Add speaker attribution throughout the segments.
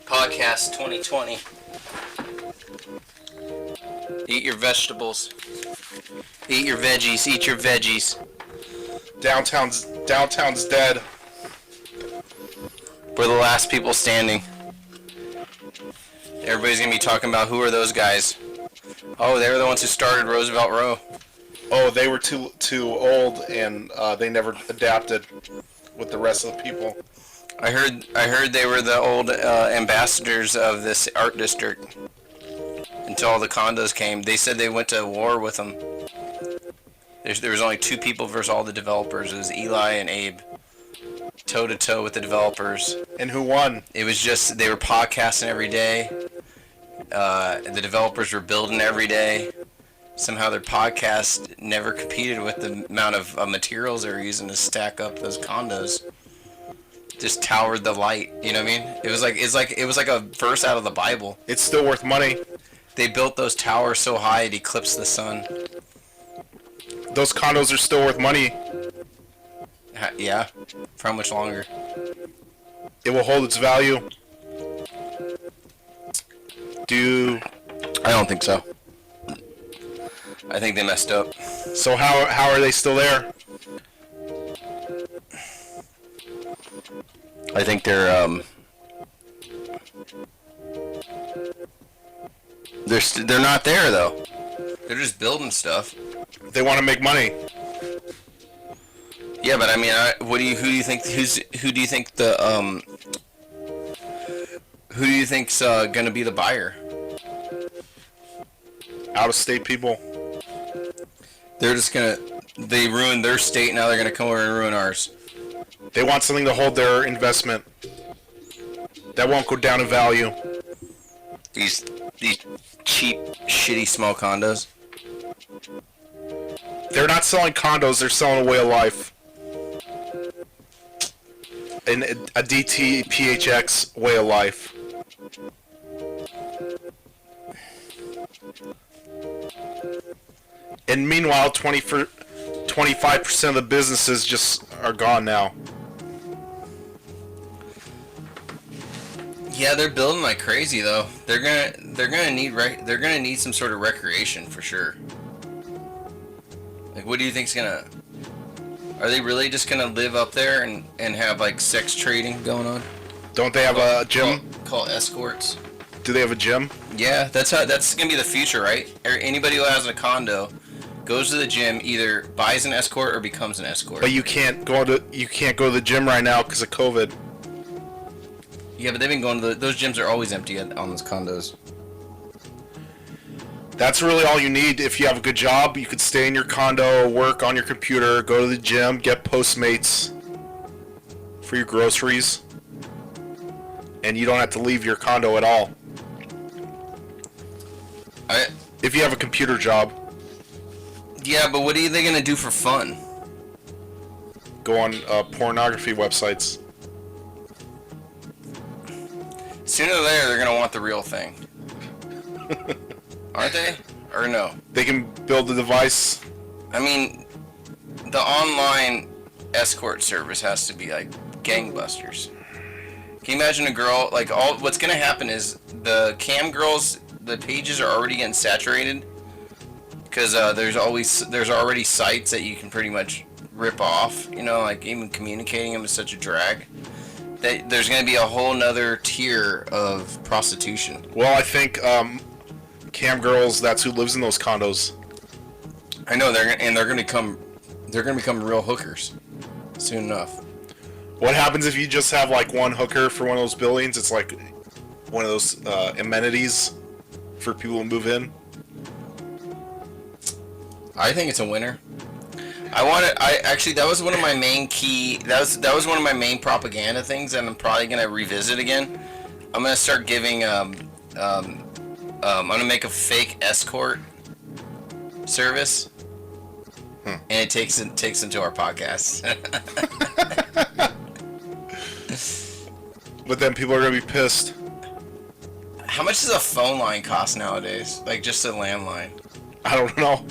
Speaker 1: Podcast 2020. Eat your vegetables. Eat your veggies. Eat your veggies.
Speaker 2: Downtown's dead.
Speaker 1: We're the last people standing. Everybody's gonna be talking about who are those guys. Oh, they were the ones who started Roosevelt Row.
Speaker 2: Oh, they were too old, and they never adapted with the rest of the people.
Speaker 1: I heard they were the old ambassadors of this art district until all the condos came. They said they went to war with them. There was only two people versus all the developers. It was Eli and Abe, toe to toe with the developers.
Speaker 2: And who won?
Speaker 1: It was just they were podcasting every day. The developers were building every day. Somehow their podcast never competed with the amount of materials they were using to stack up those condos. Just towered the light, you know what I mean? It was like a verse out of the Bible.
Speaker 2: It's still worth money.
Speaker 1: They built those towers so high it eclipsed the sun.
Speaker 2: Those condos are still worth money.
Speaker 1: Yeah, for how much longer?
Speaker 2: It will hold its value.
Speaker 1: I don't think so. I think they messed up.
Speaker 2: So how are they still there?
Speaker 1: I think they're not there though. They're just building stuff.
Speaker 2: They want to make money.
Speaker 1: Yeah, but I mean, who do you think's gonna be the buyer?
Speaker 2: Out of state people.
Speaker 1: They ruined their state, now they're gonna come over and ruin ours.
Speaker 2: They want something to hold their investment. That won't go down in value.
Speaker 1: These cheap, shitty small condos.
Speaker 2: They're not selling condos, they're selling a way of life. A dtphx way of life. And meanwhile, 25% of the businesses just are gone now.
Speaker 1: Yeah, they're building like crazy though. They're gonna need some sort of recreation for sure. Like, what do you think's gonna? Are they really just gonna live up there and have like sex trading going on?
Speaker 2: Don't they have a gym?
Speaker 1: Call escorts.
Speaker 2: Do they have a gym?
Speaker 1: Yeah, that's gonna be the future, right? Anybody who has a condo goes to the gym, either buys an escort or becomes an escort.
Speaker 2: But you can't go to the gym right now because of COVID.
Speaker 1: Yeah, but they've been going to those gyms are always empty on those condos.
Speaker 2: That's really all you need. If you have a good job, you could stay in your condo, work on your computer, go to the gym, get Postmates for your groceries, and you don't have to leave your condo at all. If you have a computer job.
Speaker 1: Yeah, but what are they gonna do for fun?
Speaker 2: Go on pornography websites.
Speaker 1: Sooner or later, they're gonna want the real thing. Aren't they? Or no?
Speaker 2: They can build the device.
Speaker 1: I mean, the online escort service has to be like gangbusters. Can you imagine a girl, like, what's gonna happen is the cam girls, the pages are already getting saturated because there's already sites that you can pretty much rip off, you know, like even communicating them is such a drag. There's going to be a whole nother tier of prostitution.
Speaker 2: Well, I think cam girls, that's who lives in those condos.
Speaker 1: I know they're going to become real hookers soon enough.
Speaker 2: What happens if you just have like one hooker for one of those buildings? It's like one of those amenities for people to move in.
Speaker 1: I think it's a winner. That was one of my main that was one of my main propaganda things that I'm probably gonna revisit again. I'm gonna start giving I'm gonna make a fake escort service, and it takes them to our podcast.
Speaker 2: But then people are gonna be pissed.
Speaker 1: How much does a phone line cost nowadays? Like just a landline?
Speaker 2: I don't know.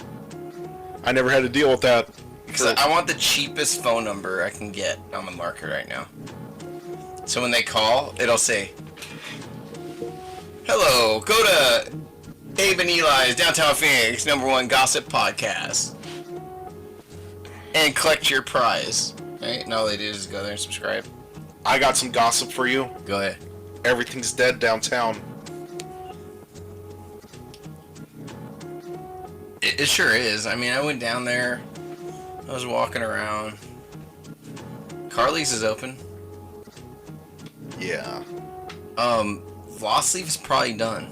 Speaker 2: I never had to deal with that.
Speaker 1: Because I want the cheapest phone number I can get on the market right now. So when they call, it'll say, Hello, go to Abe and Eli's Downtown Phoenix #1 gossip podcast and collect your prize. Right? And all they do is go there and subscribe.
Speaker 2: I got some gossip for you.
Speaker 1: Go ahead.
Speaker 2: Everything's dead downtown.
Speaker 1: It sure is. I mean, I went down there. I was walking around. Carly's is open.
Speaker 2: Yeah.
Speaker 1: Lost Leaf is probably done.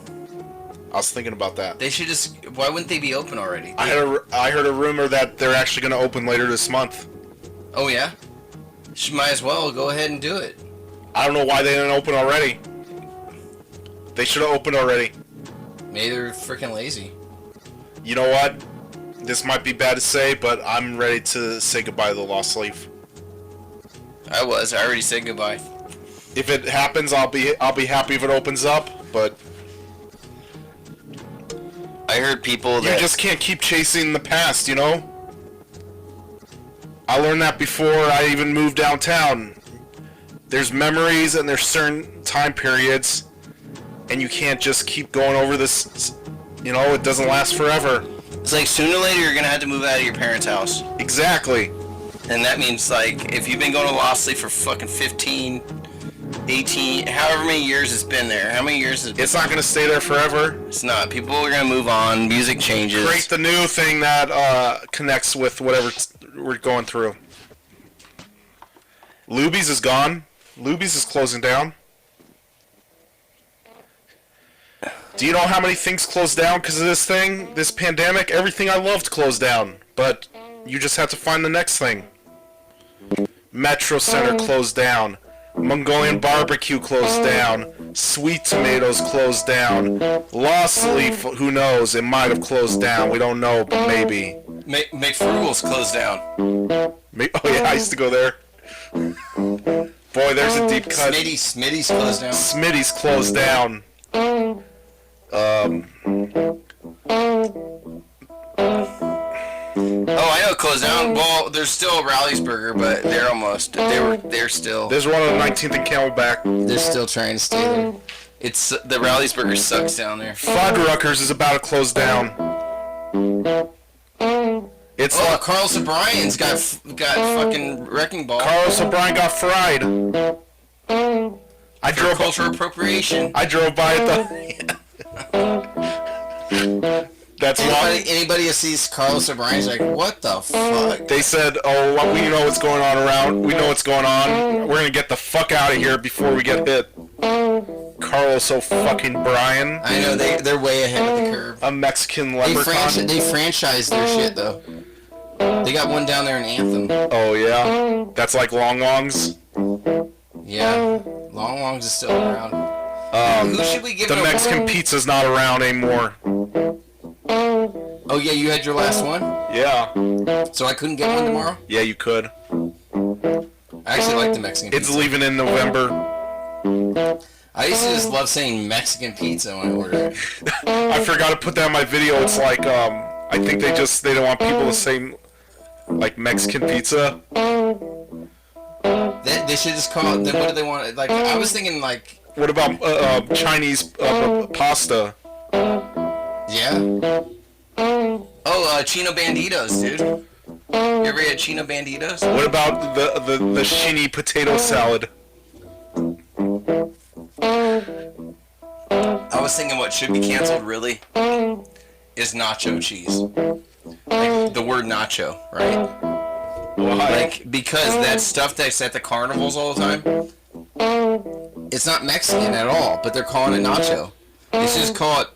Speaker 2: I was thinking about that.
Speaker 1: They should just. Why wouldn't they be open already?
Speaker 2: I heard a rumor that they're actually going to open later this month.
Speaker 1: Oh yeah. Might as well go ahead and do it.
Speaker 2: I don't know why they didn't open already. They should have opened already.
Speaker 1: Maybe they're freaking lazy.
Speaker 2: You know what? This might be bad to say, but I'm ready to say goodbye to the Lost Leaf.
Speaker 1: I already said goodbye.
Speaker 2: If it happens, I'll be happy if it opens up, but
Speaker 1: I heard people that
Speaker 2: you just can't keep chasing the past, you know? I learned that before I even moved downtown. There's memories and there's certain time periods, and you can't just keep going over this, you know, it doesn't last forever.
Speaker 1: It's like sooner or later you're gonna have to move out of your parents' house.
Speaker 2: Exactly.
Speaker 1: And that means, like, if you've been going to Lost Leaf for fucking 15, 18, however many years it's been there. How many years has it been?
Speaker 2: It's not going to stay there forever.
Speaker 1: It's not. People are going to move on. Music changes.
Speaker 2: Create the new thing that connects with whatever we're going through. Luby's is gone. Luby's is closing down. Do you know how many things closed down because of this thing? This pandemic? Everything I loved closed down. But you just have to find the next thing. Metro Center closed down. Mongolian Barbecue closed down. Sweet Tomatoes closed down. Lost Leaf, who knows? It might have closed down. We don't know, but maybe.
Speaker 1: McFrugal's closed down.
Speaker 2: Oh yeah, I used to go there. Boy, there's a deep cut.
Speaker 1: Smitty's closed down.
Speaker 2: Smitty's closed down.
Speaker 1: Oh, I know it closed down. Well, there's still Rally's Burger, but they're still.
Speaker 2: There's one on 19th and Camelback.
Speaker 1: They're still trying to stay there. It's the Rally's Burger sucks down there.
Speaker 2: Fuddruckers is about to close down. It's
Speaker 1: Carlos O'Brien's got fucking wrecking ball.
Speaker 2: Carlos O'Brien got fried. I drove
Speaker 1: cultural appropriation.
Speaker 2: I drove by it That's why
Speaker 1: anybody who sees Carlos O'Brien's like, what the fuck?
Speaker 2: They said, "Oh, well, we know what's going on around. We know what's going on. We're gonna get the fuck out of here before we get hit." Carlos O'Brien.
Speaker 1: I know they're way ahead of the curve.
Speaker 2: A Mexican leprechaun.
Speaker 1: They franchised their shit though. They got one down there in Anthem.
Speaker 2: Oh yeah, that's like Long Longs.
Speaker 1: Yeah, Long Longs is still around. Who should we give
Speaker 2: the Mexican pizza's not around anymore.
Speaker 1: Oh yeah, you had your last one?
Speaker 2: Yeah.
Speaker 1: So I couldn't get one tomorrow?
Speaker 2: Yeah, you could.
Speaker 1: I actually like the Mexican pizza.
Speaker 2: It's leaving in November.
Speaker 1: I used to just love saying Mexican pizza when I order it.
Speaker 2: I forgot to put that in my video. It's like, I think they don't want people to say, like, Mexican pizza.
Speaker 1: They should just call it, what do they want? Like, I was thinking, like...
Speaker 2: What about Chinese pasta?
Speaker 1: Yeah. Oh, Chino Banditos, dude. You ever had Chino Banditos?
Speaker 2: What about the shinny potato salad?
Speaker 1: I was thinking what should be canceled, really, is nacho cheese. Like, the word nacho, right?
Speaker 2: Why?
Speaker 1: Like, because that stuff that's at the carnivals all the time, it's not Mexican at all, but they're calling it nacho. They should just call it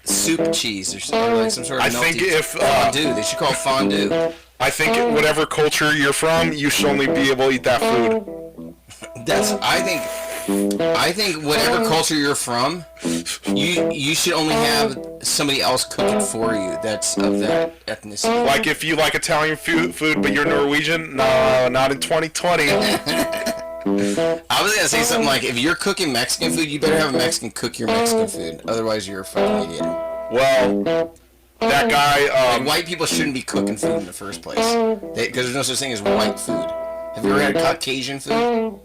Speaker 1: soup cheese or like some sort of fondue. They should call it fondue.
Speaker 2: I think whatever culture you're from, you should only be able to eat that food.
Speaker 1: I think whatever culture you're from, you should only have somebody else cook it for you that's of that ethnicity.
Speaker 2: Like if you like Italian food but you're Norwegian, no, not in 2020.
Speaker 1: I was gonna say something like, if you're cooking Mexican food, you better have a Mexican cook your Mexican food. Otherwise, you're a fucking idiot.
Speaker 2: Well, that guy.
Speaker 1: Like, white people shouldn't be cooking food in the first place, because there's no such thing as white food. Have you ever had Caucasian food?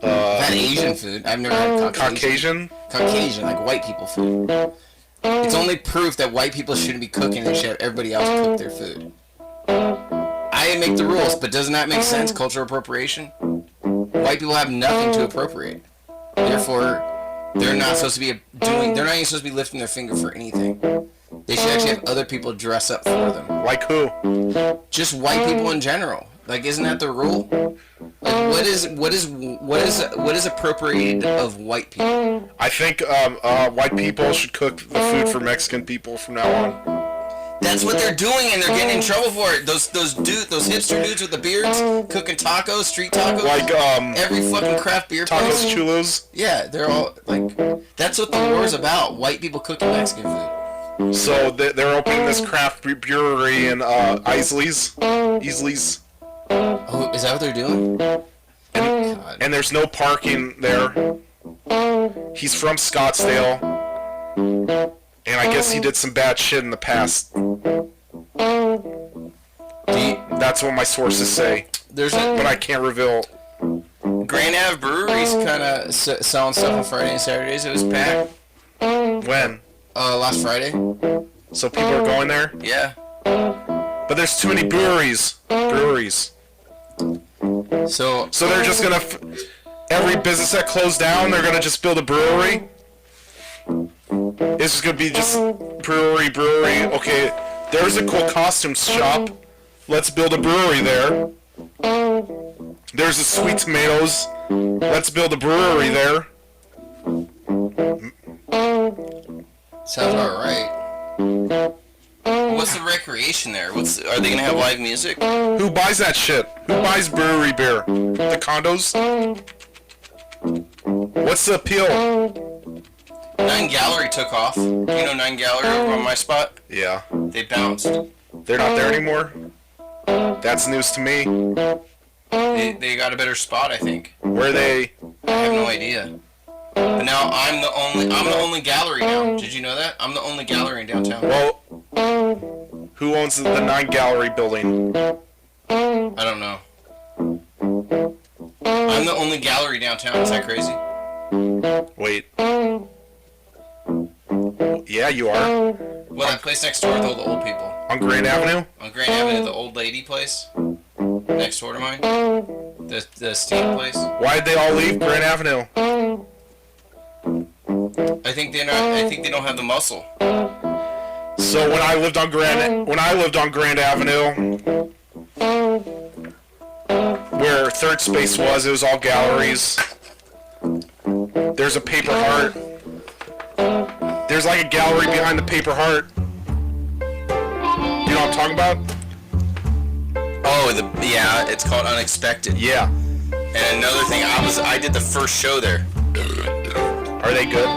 Speaker 1: I've had Asian food. I've never had
Speaker 2: Caucasian.
Speaker 1: Caucasian, like white people food. It's only proof that white people shouldn't be cooking and should have everybody else cook their food. I make the rules, but doesn't that make sense? Cultural appropriation? White people have nothing to appropriate. Therefore, they're not supposed to be doing. They're not even supposed to be lifting their finger for anything. They should actually have other people dress up for them.
Speaker 2: Like who?
Speaker 1: Just white people in general. Like, isn't that the rule? Like, what is appropriated of white people?
Speaker 2: I think white people should cook the food for Mexican people from now on.
Speaker 1: That's what they're doing, and they're getting in trouble for it. Those hipster dudes with the beards cooking tacos, street tacos.
Speaker 2: Like
Speaker 1: every fucking craft beer place.
Speaker 2: Tacos Chulos.
Speaker 1: Yeah, they're all like. That's what the war's about. White people cooking Mexican food.
Speaker 2: So they're opening this craft brewery in Isley's.
Speaker 1: Oh, is that what they're doing?
Speaker 2: And there's no parking there. He's from Scottsdale. And I guess he did some bad shit in the past. That's what my sources say. But I can't reveal.
Speaker 1: Grand Ave Brewery's kind of selling stuff on Friday and Saturdays. It was packed.
Speaker 2: When?
Speaker 1: Last Friday.
Speaker 2: So people are going there?
Speaker 1: Yeah.
Speaker 2: But there's too many breweries. So they're just gonna every business that closed down, they're gonna just build a brewery. It's just gonna be just brewery. Okay, there's a cool costume shop. Let's build a brewery there. There's the Sweet Tomatoes. Let's build a brewery there.
Speaker 1: Sounds about right. What's the recreation there? Are they gonna have live music?
Speaker 2: Who buys that shit? Who buys brewery beer? The condos? What's the appeal?
Speaker 1: 9 Gallery took off. You know 9 Gallery over on my spot?
Speaker 2: Yeah.
Speaker 1: They bounced.
Speaker 2: They're not there anymore? That's news to me.
Speaker 1: They got a better spot, I think.
Speaker 2: Where are they?
Speaker 1: I have no idea. But now I'm the only gallery now. Did you know that? I'm the only gallery in downtown.
Speaker 2: Well, who owns the 9 Gallery building?
Speaker 1: I don't know. I'm the only gallery downtown. Is that crazy?
Speaker 2: Wait. Yeah, you are.
Speaker 1: Well, that place next door with all the old people.
Speaker 2: On Grand Avenue?
Speaker 1: On Grand Avenue, the old lady place. Next door to mine. The steam place.
Speaker 2: Why'd they all leave Grand Avenue?
Speaker 1: I think they don't have the muscle.
Speaker 2: So when I lived on Grand Avenue, where Third Space was, it was all galleries. There's a Paper Heart. There's like a gallery behind the Paper Heart. You know what I'm talking about?
Speaker 1: Oh, yeah, it's called Unexpected.
Speaker 2: Yeah.
Speaker 1: And another thing, I did the first show there.
Speaker 2: Are they good?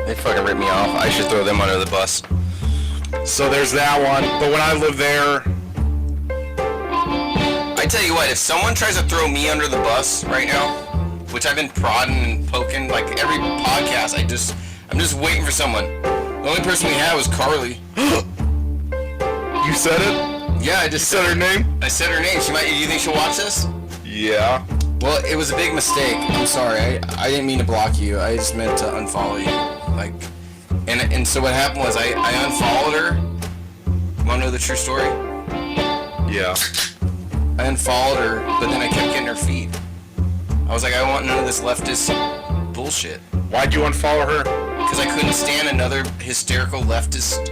Speaker 1: They fucking ripped me off. I should throw them under the bus.
Speaker 2: So there's that one. But when I lived there,
Speaker 1: I tell you what, if someone tries to throw me under the bus right now, which I've been prodding and poking like every podcast, I'm just waiting for someone. The only person we had was Carly.
Speaker 2: You said it?
Speaker 1: Yeah, I just
Speaker 2: said her name.
Speaker 1: I said her name. You think she'll watch this?
Speaker 2: Yeah.
Speaker 1: Well, it was a big mistake. I'm sorry. I didn't mean to block you. I just meant to unfollow you. Like, and so what happened was I unfollowed her. You wanna know the true story?
Speaker 2: Yeah.
Speaker 1: I unfollowed her, but then I kept getting her feed. I was like, I want none of this leftist bullshit.
Speaker 2: Why'd you unfollow her?
Speaker 1: Because I couldn't stand another hysterical leftist.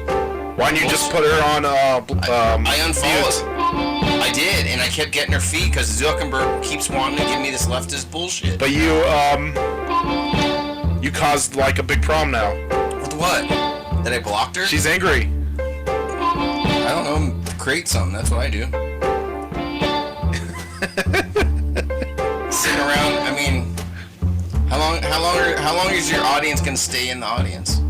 Speaker 2: Why didn't you just put her on
Speaker 1: I unfollowed. I did, and I kept getting her feed because Zuckerberg keeps wanting to give me this leftist bullshit.
Speaker 2: But you caused like a big problem now.
Speaker 1: With what? That I blocked her?
Speaker 2: She's angry.
Speaker 1: I don't know. Create something. That's what I do. Sitting around. I mean, how long is your audience gonna stay in the audience?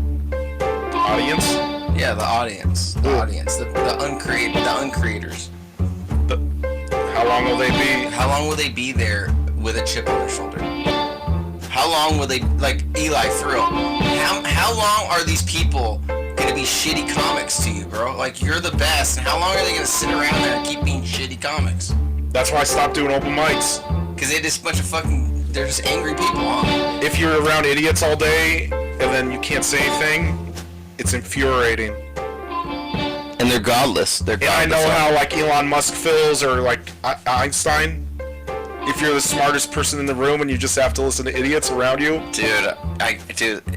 Speaker 2: Audience?
Speaker 1: Yeah, the audience. The audience. The uncreators.
Speaker 2: How long will they be?
Speaker 1: How long will they be there with a chip on their shoulder? How long will they, like Eli, for real? How long are these people gonna be shitty comics to you, bro? Like, you're the best, and how long are they gonna sit around there and keep being shitty comics?
Speaker 2: That's why I stopped doing open mics.
Speaker 1: Because they're just a bunch of fucking, they're just angry people, huh?
Speaker 2: If you're around idiots all day and then you can't say anything, it's infuriating.
Speaker 1: And they're godless. They're godless.
Speaker 2: And I know how like Elon Musk feels, or like Einstein. If you're the smartest person in the room and you just have to listen to idiots around you.
Speaker 1: Dude,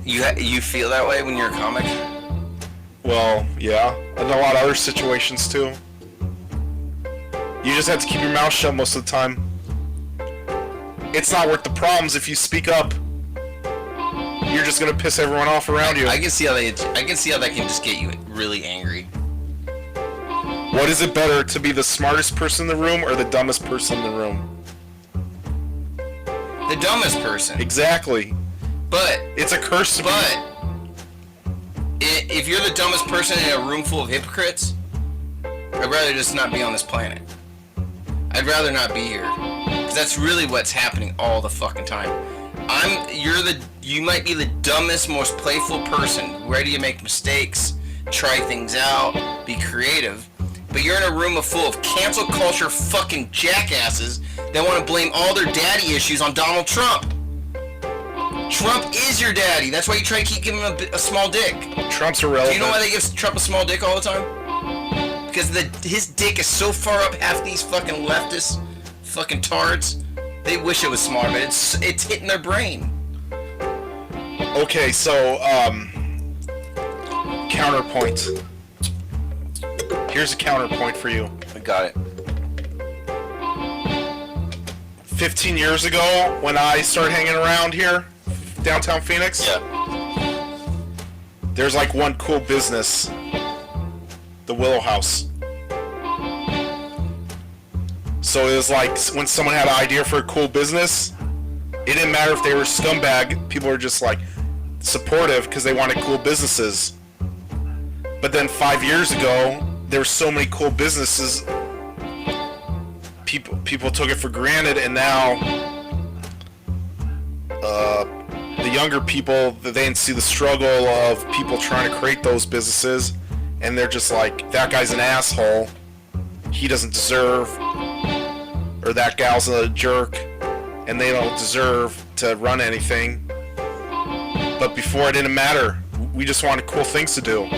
Speaker 1: you feel that way when you're a comic?
Speaker 2: Well, yeah. And a lot of other situations too. You just have to keep your mouth shut most of the time. It's not worth the problems if you speak up. You're just gonna piss everyone off around you.
Speaker 1: I can see how that can just get you really angry.
Speaker 2: What is it better, to be the smartest person in the room or the dumbest person in the room?
Speaker 1: The dumbest person.
Speaker 2: Exactly.
Speaker 1: But
Speaker 2: it's a curse to be.
Speaker 1: If you're the dumbest person in a room full of hypocrites, I'd rather just not be on this planet. I'd rather not be here. Because that's really what's happening all the fucking time. You might be the dumbest, most playful person, ready to make mistakes, try things out, be creative. But you're in a room full of cancel culture fucking jackasses that want to blame all their daddy issues on Donald Trump. Trump is your daddy. That's why you try to keep giving him a small dick.
Speaker 2: Trump's irrelevant.
Speaker 1: Do you know why they give Trump a small dick all the time? Because his dick is so far up half these fucking leftists, fucking tards. They wish it was smaller, but it's hitting their brain.
Speaker 2: Okay, so counterpoint. Here's a counterpoint for you.
Speaker 1: I got it.
Speaker 2: 15 years ago, when I started hanging around here, downtown Phoenix, there's like one cool business, the Willow House. So it was like when someone had an idea for a cool business, it didn't matter if they were a scumbag, people were just like supportive because they wanted cool businesses. But then 5 years ago, there were so many cool businesses, people took it for granted, and now the younger people, they didn't see the struggle of people trying to create those businesses, and they're just like, that guy's an asshole, he doesn't deserve, or that gal's a jerk, and they don't deserve to run anything. But before, it didn't matter. We just wanted cool things to do.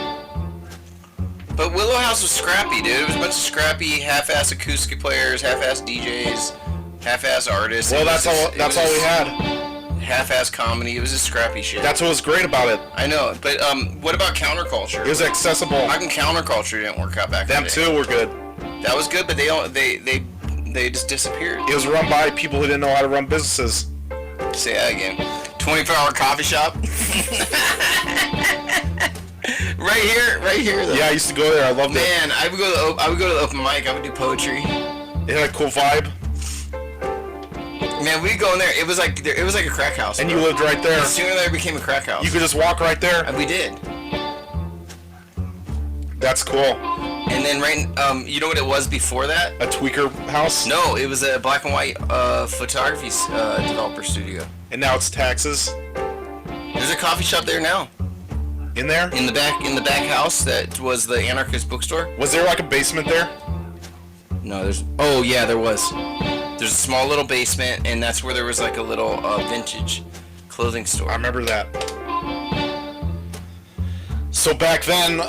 Speaker 1: But Willow House was scrappy, dude. It was a bunch of scrappy, half-ass acoustic players, half-ass DJs, half-ass artists.
Speaker 2: Well, that's all we had.
Speaker 1: Half-ass comedy. It was just scrappy shit.
Speaker 2: That's what was great about it.
Speaker 1: I know, but what about counterculture?
Speaker 2: It was accessible.
Speaker 1: How come counterculture didn't work out back then?
Speaker 2: Them too were good.
Speaker 1: That was good, but they just disappeared.
Speaker 2: It was run by people who didn't know how to run businesses.
Speaker 1: Say that again. 24-hour coffee shop. Right here. Though.
Speaker 2: Yeah, I used to go there. I loved it.
Speaker 1: Man, I would go to the open mic. I would do poetry.
Speaker 2: It had a cool vibe.
Speaker 1: Man, we'd go in there. It was like a crack house.
Speaker 2: And
Speaker 1: bro.
Speaker 2: you lived right there.
Speaker 1: Sooner or later, it became a crack house.
Speaker 2: You could just walk right there.
Speaker 1: And we did.
Speaker 2: That's cool.
Speaker 1: And then you know what it was before that?
Speaker 2: A tweaker house?
Speaker 1: No, it was a black and white photography developer studio.
Speaker 2: And now it's taxes.
Speaker 1: There's a coffee shop there now.
Speaker 2: In there?
Speaker 1: In the back house that was the anarchist bookstore.
Speaker 2: Was there like a basement there?
Speaker 1: No, oh yeah, there was. There's a small little basement, and that's where there was like a little vintage clothing store.
Speaker 2: I remember that. So back then,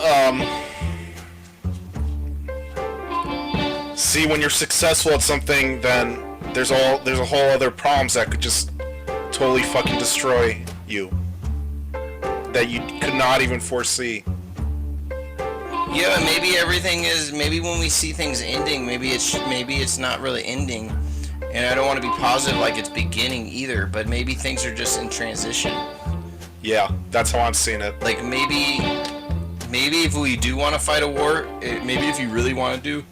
Speaker 2: see, when you're successful at something, then there's a whole other problems that could just totally fucking destroy you, that you could not even foresee.
Speaker 1: Yeah, maybe when we see things ending, maybe it's not really ending, and I don't want to be positive like it's beginning either, but maybe things are just in transition.
Speaker 2: Yeah, that's how I'm seeing it.
Speaker 1: Like maybe if we do want to fight a war, maybe if you really want to do.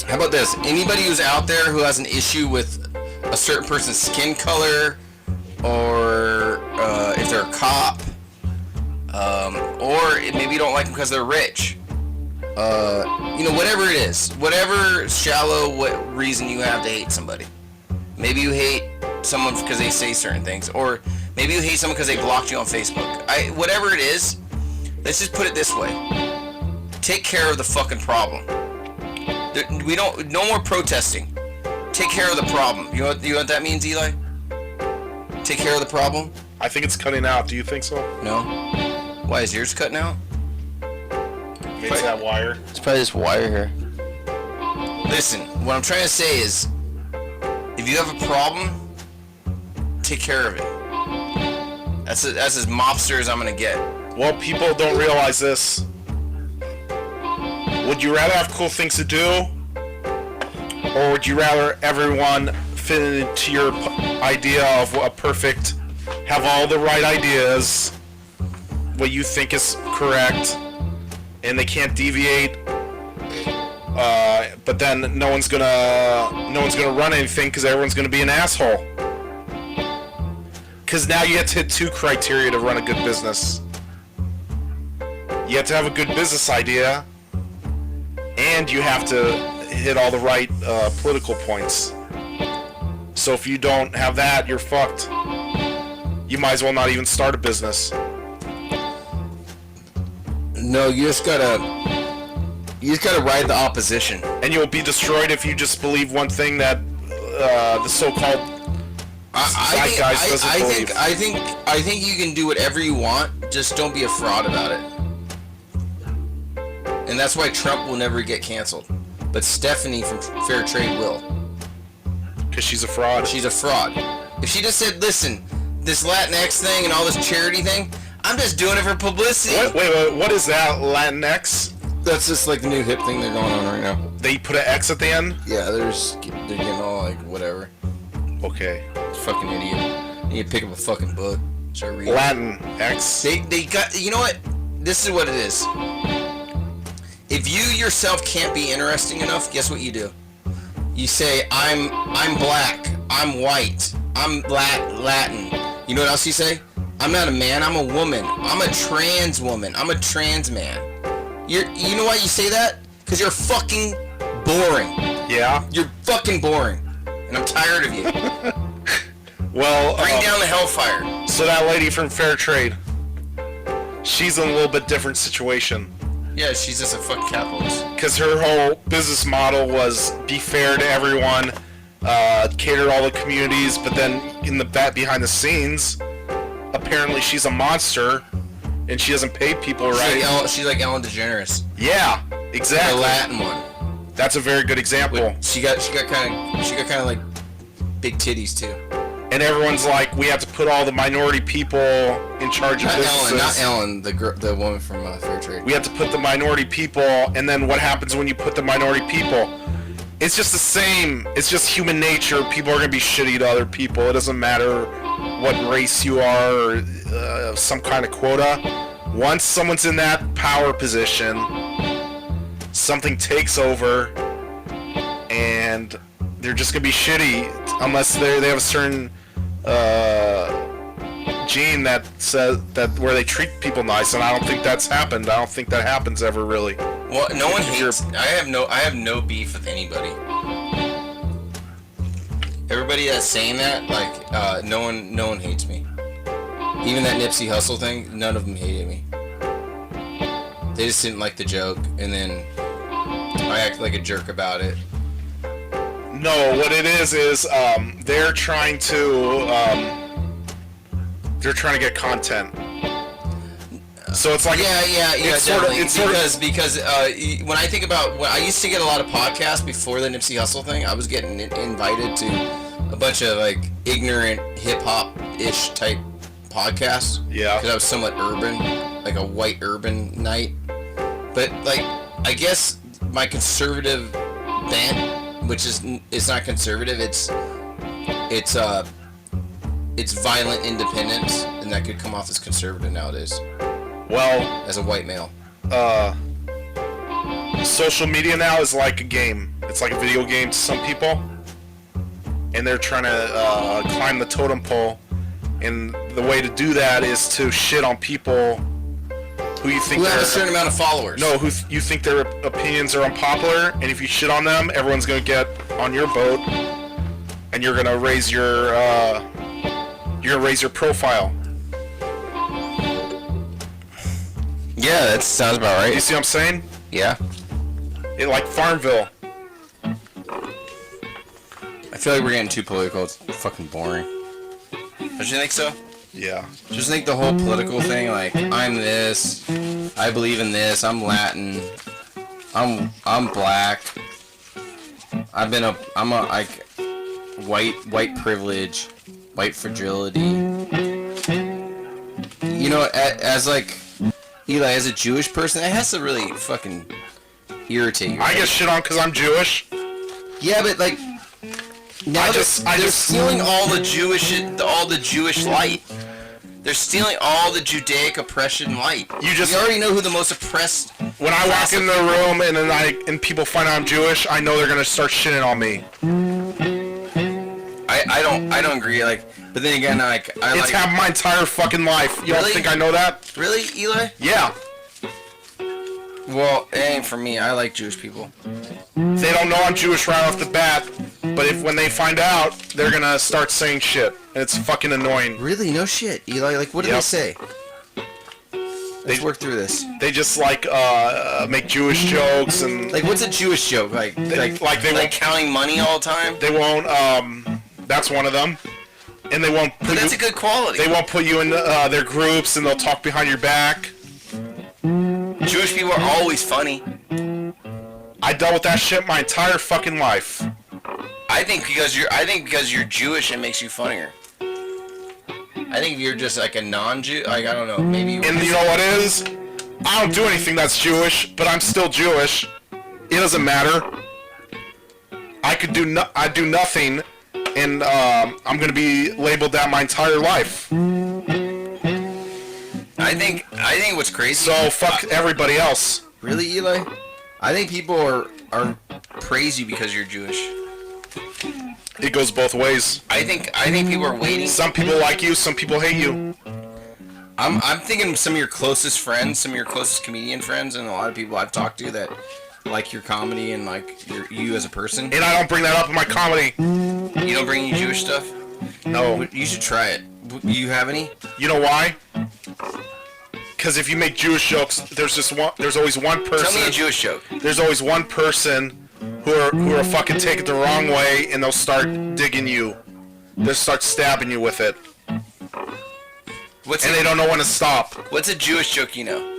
Speaker 1: How about this? Anybody who's out there who has an issue with a certain person's skin color, or if they're a cop, or maybe you don't like them because they're rich. Whatever it is, whatever shallow reason you have to hate somebody. Maybe you hate someone because they say certain things, or maybe you hate someone because they blocked you on Facebook. Whatever it is, let's just put it this way: take care of the fucking problem. No more protesting. Take care of the problem. You know what that means, Eli? Take care of the problem?
Speaker 2: I think it's cutting out. Do you think so?
Speaker 1: No. Why is yours cutting out?
Speaker 2: Maybe it's that wire.
Speaker 3: It's probably this wire here.
Speaker 1: Listen, what I'm trying to say is, if you have a problem, take care of it. That's as mobster as I'm gonna get.
Speaker 2: Well, people don't realize this. Would you rather have cool things to do, or would you rather everyone fit into your idea of a perfect, have all the right ideas, what you think is correct, and they can't deviate, but then no one's gonna run anything because everyone's gonna be an asshole. Because now you have to hit 2 criteria to run a good business. You have to have a good business idea, and you have to hit all the right political points. So if you don't have that, you're fucked. You might as well not even start a business.
Speaker 1: No, you just gotta ride the opposition.
Speaker 2: And you'll be destroyed if you just believe one thing that the so-called zeitgeist doesn't believe.
Speaker 1: I think you can do whatever you want. Just don't be a fraud about it. And that's why Trump will never get canceled. But Stephanie from Fair Trade will.
Speaker 2: Because she's a fraud.
Speaker 1: She's a fraud. If she just said, listen, this Latinx thing and all this charity thing, I'm just doing it for publicity.
Speaker 2: Wait, what is that, Latinx?
Speaker 1: That's just like the new hip thing they're going on right now.
Speaker 2: They put an X at the end?
Speaker 1: Yeah, they're getting all like, whatever.
Speaker 2: Okay.
Speaker 1: Fucking idiot. You need to pick up a fucking book. Start reading.
Speaker 2: Latinx.
Speaker 1: They got, you know what? This is what it is. If you yourself can't be interesting enough, guess what you do? You say, I'm black, I'm white, I'm Latin. You know what else you say? I'm not a man, I'm a woman. I'm a trans woman. I'm a trans man. You know why you say that? Because you're fucking boring.
Speaker 2: Yeah?
Speaker 1: You're fucking boring. And I'm tired of you.
Speaker 2: Well,
Speaker 1: Bring down the hellfire.
Speaker 2: So that lady from Fair Trade, she's in a little bit different situation.
Speaker 1: Yeah, she's just a fucking capitalist.
Speaker 2: Because her whole business model was be fair to everyone, cater to all the communities, but then in the behind the scenes, apparently she's a monster, and she doesn't pay people right.
Speaker 1: She's like Ellen DeGeneres.
Speaker 2: Yeah, exactly.
Speaker 1: The Latin one.
Speaker 2: That's a very good example.
Speaker 1: She got kind of like big titties too.
Speaker 2: And everyone's like, we have to put all the minority people in charge of businesses.
Speaker 1: Not Ellen, the woman from Fair Trade.
Speaker 2: We have to put the minority people, and then what happens when you put the minority people? It's just the same. It's just human nature. People are going to be shitty to other people. It doesn't matter what race you are or some kind of quota. Once someone's in that power position, something takes over, and they're just going to be shitty unless they have a certain gene that says that where they treat people nice, and I don't think that's happened. I don't think that happens ever really.
Speaker 1: Well, no one hates. I have no beef with anybody. Everybody that's saying that, like, no one hates me. Even that Nipsey Hussle thing, none of them hated me. They just didn't like the joke, and then I acted like a jerk about it.
Speaker 2: No, what it is they're trying to get content. So it's like
Speaker 1: because when I think about when I used to get a lot of podcasts before the Nipsey Hussle thing, I was getting invited to a bunch of like ignorant hip hop ish type podcasts.
Speaker 2: Yeah.
Speaker 1: Because I was somewhat urban, like a white urban night. But like I guess my conservative bent, which is it's not conservative, it's violent independence, and that could come off as conservative nowadays.
Speaker 2: Well,
Speaker 1: as a white male.
Speaker 2: Social media now is like a game. It's like a video game to some people, and they're trying to climb the totem pole, and the way to do that is to shit on people who you think
Speaker 1: have a certain amount of followers.
Speaker 2: No, who you think their opinions are unpopular, and if you shit on them, everyone's gonna get on your boat, and you're gonna raise your profile.
Speaker 1: Yeah, that sounds about right.
Speaker 2: You see what I'm saying?
Speaker 1: Yeah.
Speaker 2: Like Farmville.
Speaker 1: I feel like we're getting too political. It's fucking boring. Don't you think so?
Speaker 2: Yeah.
Speaker 1: Just think the whole political thing, like, I'm this, I believe in this, I'm Latin, I'm black, I'm a, like, white privilege, white fragility. You know, as like, Eli, as a Jewish person, that has to really fucking irritate you.
Speaker 2: I get shit on because I'm Jewish.
Speaker 1: Yeah, but like, now they're stealing all the Jewish light. They're stealing all the Judaic oppression light. You already know who the most oppressed.
Speaker 2: When I walk in the room and people find out I'm Jewish, I know they're gonna start shitting on me.
Speaker 1: I don't agree. Like, but then again, like,
Speaker 2: it's happened my entire fucking life. You don't think I know that?
Speaker 1: Really, Eli?
Speaker 2: Yeah.
Speaker 1: Well, it ain't for me. I like Jewish people.
Speaker 2: They don't know I'm Jewish right off the bat, but when they find out, they're gonna start saying shit. And it's fucking annoying.
Speaker 1: Really? No shit, Eli. Like, what do they say? Let's work through this.
Speaker 2: They just like make Jewish jokes and
Speaker 1: like, what's a Jewish joke? Like they won't counting money all the time.
Speaker 2: They won't. That's one of them. And they won't.
Speaker 1: But that's a good quality.
Speaker 2: They won't put you in their groups, and they'll talk behind your back.
Speaker 1: Jewish people are always funny.
Speaker 2: I dealt with that shit my entire fucking life.
Speaker 1: I think because you're Jewish, it makes you funnier. I think if you're just like a non-Jew, like, I don't know, maybe.
Speaker 2: And you know what it is? I don't do anything that's Jewish, but I'm still Jewish. It doesn't matter. I do nothing, and I'm gonna be labeled that my entire life.
Speaker 1: I think what's crazy.
Speaker 2: So fuck everybody else.
Speaker 1: Really, Eli? I think people are praise you because you're Jewish.
Speaker 2: It goes both ways.
Speaker 1: I think people are waiting.
Speaker 2: Some people like you, some people hate you.
Speaker 1: I'm thinking some of your closest friends, some of your closest comedian friends, and a lot of people I've talked to that like your comedy and like you as a person.
Speaker 2: And I don't bring that up in my comedy.
Speaker 1: You don't bring any Jewish stuff?
Speaker 2: No.
Speaker 1: You should try it. You have any?
Speaker 2: You know why? Because if you make Jewish jokes, there's always one person.
Speaker 1: Tell me a Jewish joke.
Speaker 2: There's always one person who are fucking take it the wrong way, and they'll start digging you. They'll start stabbing you with it. They don't know when to stop.
Speaker 1: What's a Jewish joke you know?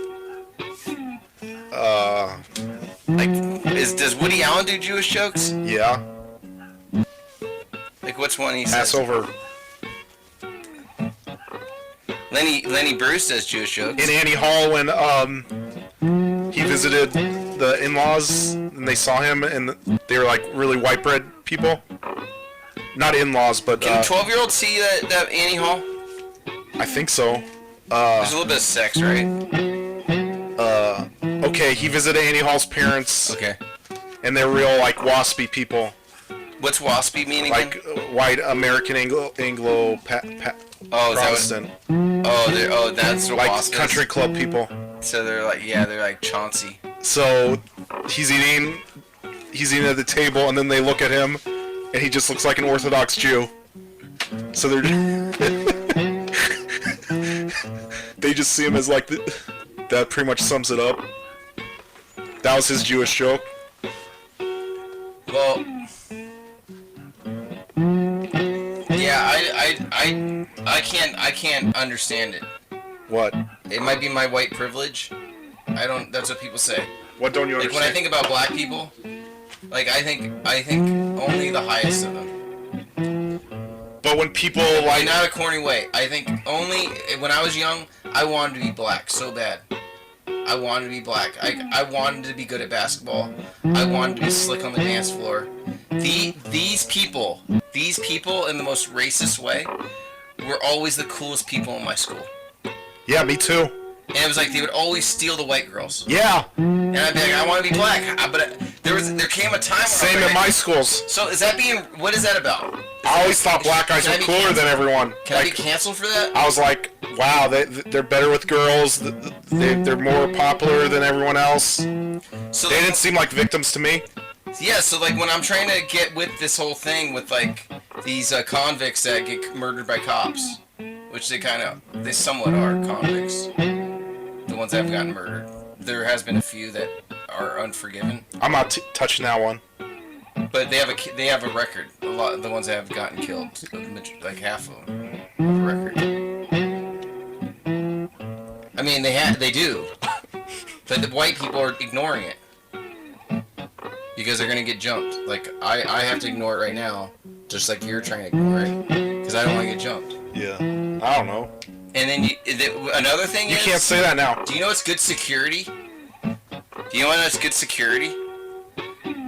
Speaker 1: Like, does Woody Allen do Jewish jokes?
Speaker 2: Yeah.
Speaker 1: Like, what's one he says?
Speaker 2: Passover.
Speaker 1: Lenny Bruce does Jewish jokes.
Speaker 2: In Annie Hall, when he visited the in-laws, and they saw him, and they were like really white bread people. Not in-laws, but.
Speaker 1: Can a 12-year-old see that Annie Hall?
Speaker 2: I think so.
Speaker 1: There's a little bit of sex, right?
Speaker 2: Okay, he visited Annie Hall's parents.
Speaker 1: Okay.
Speaker 2: And they're real, like, waspy people.
Speaker 1: What's waspy meaning?
Speaker 2: Like, white American Anglo Protestant.
Speaker 1: That's what
Speaker 2: like
Speaker 1: wasp
Speaker 2: country club people.
Speaker 1: So they're like Chauncey.
Speaker 2: So he's eating at the table, and then they look at him, and he just looks like an Orthodox Jew. So they just see him as like that. Pretty much sums it up. That was his Jewish joke.
Speaker 1: Well, yeah, I can't understand it.
Speaker 2: What?
Speaker 1: It might be my white privilege. That's what people say.
Speaker 2: What don't you understand?
Speaker 1: Like, when I think about black people, like, I think only the highest of them.
Speaker 2: But when people
Speaker 1: like, not a corny way. I think only when I was young, I wanted to be black so bad. I wanted to be black. I wanted to be good at basketball. I wanted to be slick on the dance floor. These people in the most racist way were always the coolest people in my school.
Speaker 2: Yeah, me too.
Speaker 1: And it was like they would always steal the white girls.
Speaker 2: Yeah.
Speaker 1: And I'd be like, I want to be black. But there came a time when
Speaker 2: same in my schools.
Speaker 1: So what is that about?
Speaker 2: I always thought black guys were cooler than everyone.
Speaker 1: Can I be canceled for that?
Speaker 2: I was like, wow, they're better with girls. They're more popular than everyone else. So they didn't seem like victims to me.
Speaker 1: Yeah, so like when I'm trying to get with this whole thing with like these convicts that get murdered by cops, which they somewhat are convicts. The ones that have gotten murdered. There has been a few that are unforgiven.
Speaker 2: I'm not touching that one.
Speaker 1: But they have a record. A lot of the ones that have gotten killed, like half of them, have a record. I mean, they do, but the white people are ignoring it because they're gonna get jumped. Like I have to ignore it right now, just like you're trying to ignore it, because I don't want to get jumped.
Speaker 2: Yeah. I don't know.
Speaker 1: And then another thing
Speaker 2: You
Speaker 1: is,
Speaker 2: can't say that now.
Speaker 1: do you know what's good security? Do you know what's good security?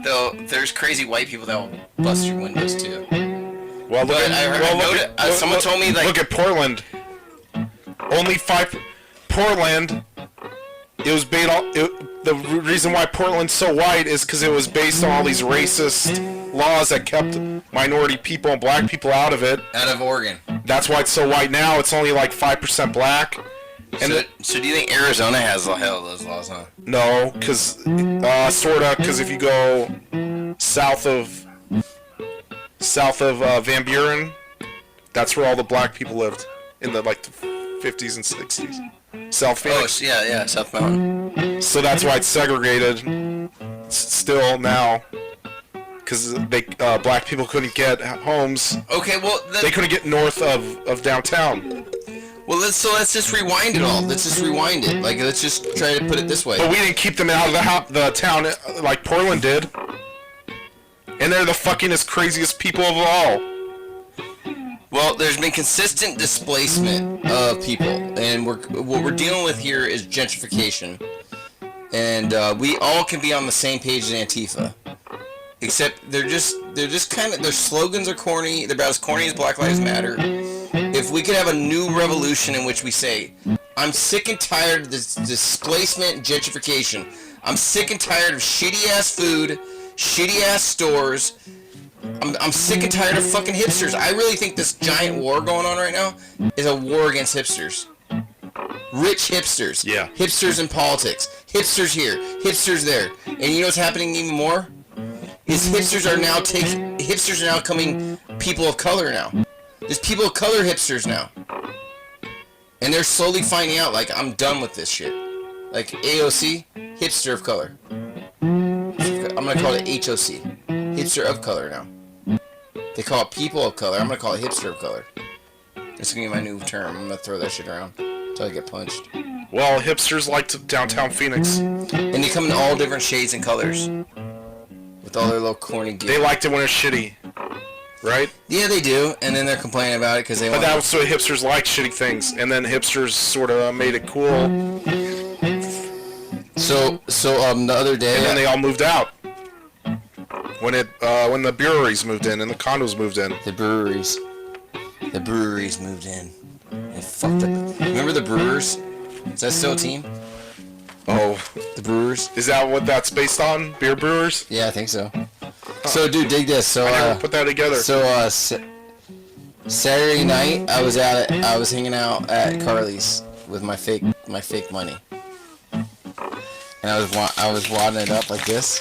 Speaker 1: Though there's crazy white people that will bust your windows too.
Speaker 2: Well, look at,
Speaker 1: someone told me like
Speaker 2: look at Portland. Only 5. Portland. It was the reason why Portland's so white is because it was based on all these racist laws that kept minority people and black people out of it.
Speaker 1: Out of Oregon.
Speaker 2: That's why it's so white now. It's only like 5% black. And
Speaker 1: so do you think Arizona has the hell of those laws, huh?
Speaker 2: No, because sorta. Because if you go south of Van Buren, that's where all the black people lived in the like the 50s and 60s. South Phoenix.
Speaker 1: Oh, yeah, South Mountain.
Speaker 2: So that's why it's segregated still now. Because black people couldn't get homes.
Speaker 1: Okay, well
Speaker 2: They couldn't get north of downtown.
Speaker 1: Well, let's just rewind it all. Let's just rewind it. Like, let's just try to put it this way.
Speaker 2: But we didn't keep them out of the town like Portland did. And they're the fuckingest, craziest people of all.
Speaker 1: Well, there's been consistent displacement of people, and what we're dealing with here is gentrification. And we all can be on the same page as Antifa. Except they're just kind of, their slogans are corny. They're about as corny as Black Lives Matter. If we could have a new revolution in which we say, I'm sick and tired of this displacement and gentrification. I'm sick and tired of shitty-ass food, shitty-ass stores. I'm sick and tired of fucking hipsters. I really think this giant war going on right now is a war against hipsters. Rich hipsters.
Speaker 2: Yeah.
Speaker 1: Hipsters in politics. Hipsters here. Hipsters there. And you know what's happening even more? Is hipsters are now becoming people of color now. There's people of color hipsters now. And they're slowly finding out, like, I'm done with this shit. Like, AOC, hipster of color. I'm gonna call it HOC. Hipster of color now. They call it people of color. I'm gonna call it hipster of color. It's gonna be my new term. I'm gonna throw that shit around until I get punched.
Speaker 2: Well, hipsters like downtown Phoenix.
Speaker 1: And they come in all different shades and colors. With all their little corny gear.
Speaker 2: They liked it when it's shitty. Right?
Speaker 1: Yeah, they do, and then they're complaining about it because they want...
Speaker 2: But that's what hipsters like, shitty things. And then hipsters sort of made it cool.
Speaker 1: So the other day...
Speaker 2: And then they all moved out. When the breweries moved in and the condos moved in.
Speaker 1: The breweries moved in. They fucked up. Remember the Brewers? Is that still a team?
Speaker 2: Oh.
Speaker 1: The Brewers?
Speaker 2: Is that what that's based on? Beer brewers?
Speaker 1: Yeah, I think so. So, dude, dig this. So,
Speaker 2: I never put that together.
Speaker 1: So, Saturday night, I was hanging out at Carly's with my fake money, and I was wadding it up like this,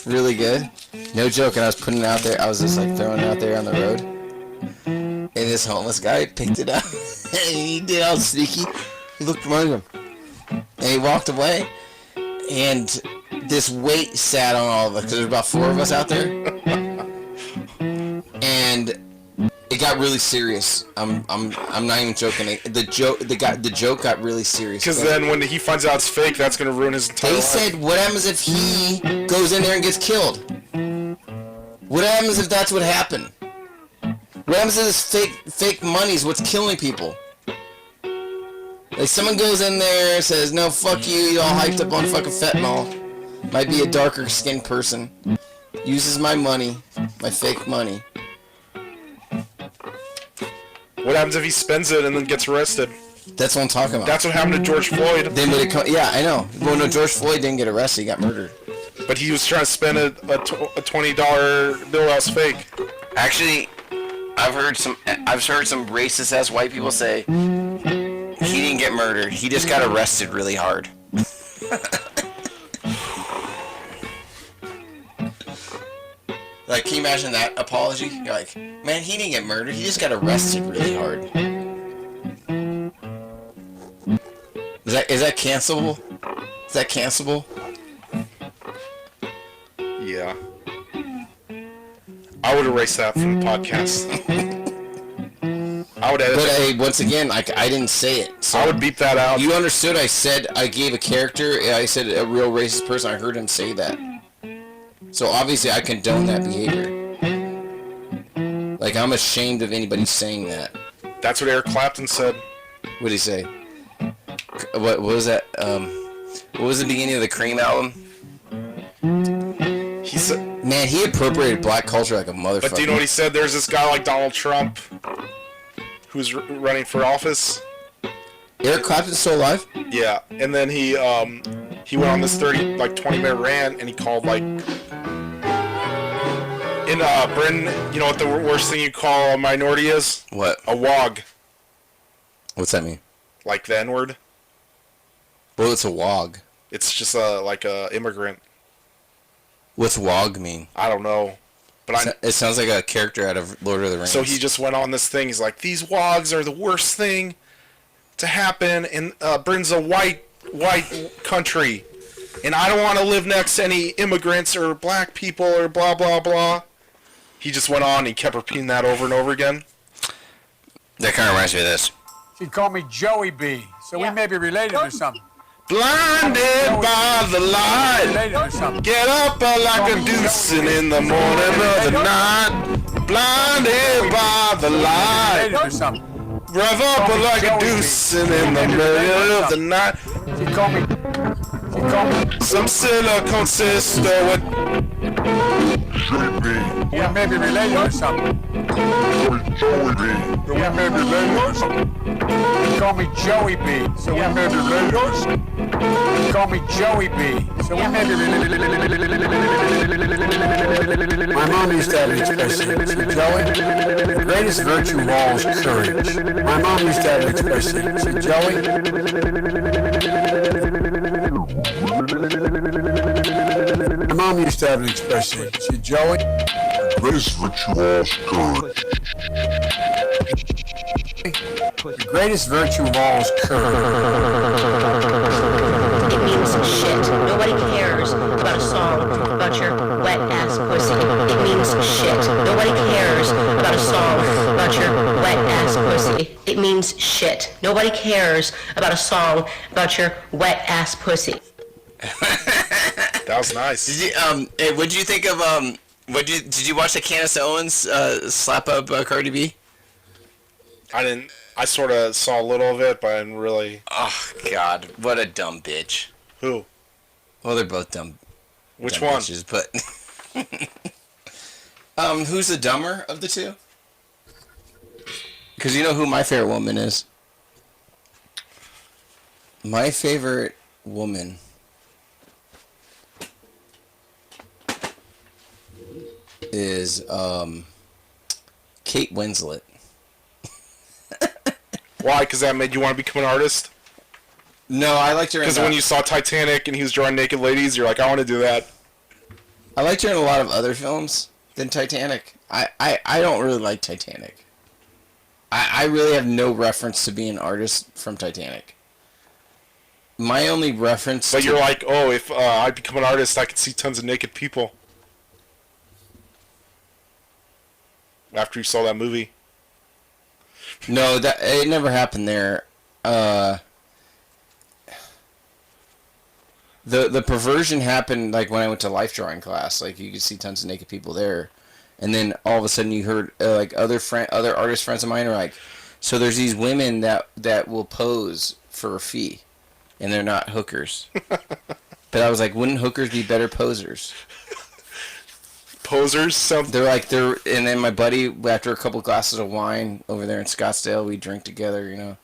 Speaker 1: really good, no joke. And I was putting it out there. I was just like throwing it out there on the road, and this homeless guy picked it up, and he did all sneaky. He looked among him, and he walked away, and this weight sat on all of us because there's about 4 of us out there, and it got really serious. I'm not even joking. The joke got really serious.
Speaker 2: Because then when he finds out it's fake, that's gonna ruin his entire life.
Speaker 1: They said, what happens if he goes in there and gets killed? What happens if that's what happened? What happens if this fake money is what's killing people? Like, someone goes in there and says, no, fuck you all hyped up on fucking fentanyl. Might be a darker skinned person. Uses my money, my fake money.
Speaker 2: What happens if he spends it and then gets arrested?
Speaker 1: That's what I'm talking about.
Speaker 2: That's what happened to George Floyd.
Speaker 1: Then would it come? Yeah, I know. Well, no, George Floyd didn't get arrested. He got murdered.
Speaker 2: But he was trying to spend a $20 bill that was fake.
Speaker 1: Actually, I've heard some racist ass white people say he didn't get murdered. He just got arrested really hard. Like, can you imagine that apology? You're like, man, he didn't get murdered. He just got arrested really hard. Is that cancelable? Is that cancelable?
Speaker 2: Yeah. I would erase that from the podcast. I would edit it.
Speaker 1: But once again, I didn't say it. So
Speaker 2: I would beep that out.
Speaker 1: You understood? I said I gave a character. I said a real racist person. I heard him say that. So obviously, I condone that behavior. Like, I'm ashamed of anybody saying that.
Speaker 2: That's what Eric Clapton said.
Speaker 1: What did he say? What was that? What was the beginning of the Cream album?
Speaker 2: He said,
Speaker 1: man, he appropriated black culture like a motherfucker.
Speaker 2: But do you know what he said? There's this guy like Donald Trump who's running for office.
Speaker 1: Eric Clapton's still alive?
Speaker 2: Yeah, and then he went on this 20-minute rant, and he called like in Britain. You know what the worst thing you call a minority is?
Speaker 1: What?
Speaker 2: A wog.
Speaker 1: What's that mean?
Speaker 2: Like the N-word.
Speaker 1: Well, it's a wog.
Speaker 2: It's just like a immigrant.
Speaker 1: What's wog mean?
Speaker 2: I don't know. But
Speaker 1: it sounds like a character out of Lord of the Rings.
Speaker 2: So he just went on this thing. He's like, these wogs are the worst thing to happen in Britain's a white country, and I don't want to live next to any immigrants or black people or blah blah blah. He just went on. He kept repeating that over and over again.
Speaker 1: That kind of reminds me of this.
Speaker 3: She'd call me Joey B, so we may be related or something.
Speaker 2: Blinded by the light,
Speaker 3: Related or something.
Speaker 2: get up like a deuce in the morning of the night. Blinded by the light,
Speaker 3: Related or something.
Speaker 2: rev up like a deuce in the middle of the night.
Speaker 3: She'd call me.
Speaker 2: Some silicone sister with
Speaker 3: We may be related or something. We may be related or something. She'd call me Joey B, so we may be related or something. She'd call me Joey B, so we may be related. My mom used to have an expression. Joey, the greatest virtue of all is courage. My mom used to have an expression. Joey. My mom used to have an expression. She said, Joey, the greatest virtue of all is courage. The greatest virtue of all is courage.
Speaker 4: It means shit. Nobody cares about a song about your wet ass pussy. It means shit. Nobody cares about a song about your wet ass pussy. It means shit. Nobody cares about a song about your wet ass pussy.
Speaker 2: That was nice.
Speaker 1: Did you hey, what'd you think of did you watch the Candace Owens slap up Cardi B?
Speaker 2: I didn't. I sort of saw a little of it, but I didn't really.
Speaker 1: Oh God, what a dumb bitch.
Speaker 2: Who?
Speaker 1: Well, they're both dumb.
Speaker 2: Which
Speaker 1: dumb
Speaker 2: one?
Speaker 1: Bitches, but who's the dumber of the two? Because you know who my favorite woman is. My favorite woman is Kate Winslet.
Speaker 2: Why? Because that made you want to become an artist?
Speaker 1: No, I liked her.
Speaker 2: Because when you saw Titanic and he was drawing naked ladies, you're like, I want to do that.
Speaker 1: I liked her in a lot of other films than Titanic. I don't really like Titanic. I really have no reference to being an artist from Titanic. My only reference.
Speaker 2: But you're like, oh, if I become an artist, I could see tons of naked people. After you saw that movie.
Speaker 1: No, that it never happened there. The perversion happened like when I went to life drawing class. Like you could see tons of naked people there, and then all of a sudden you heard like other artist friends of mine are like, so there's these women that will pose for a fee, and they're not hookers. But I was like, wouldn't hookers be better posers?
Speaker 2: Posers?
Speaker 1: And then my buddy, after a couple glasses of wine over there in Scottsdale, we drink together, you know.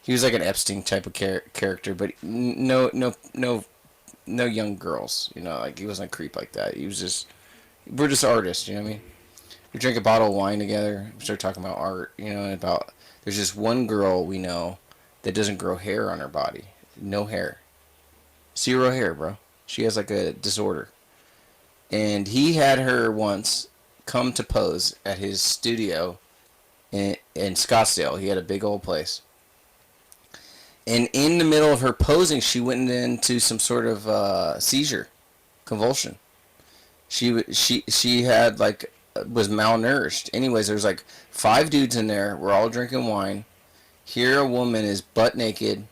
Speaker 1: He was like an Epstein type of character, but no young girls, you know, like he wasn't a creep like that. He was just, we're just artists, you know what I mean? We drink a bottle of wine together, we start talking about art, you know, and about, there's just one girl we know that doesn't grow hair on her body. No hair. 0 hair, bro. She has like a disorder. And he had her once come to pose at his studio in Scottsdale. He had a big old place. And in the middle of her posing, she went into some sort of seizure, convulsion. She had like was malnourished. Anyways, there's like 5 dudes in there. We're all drinking wine. Here, a woman is butt naked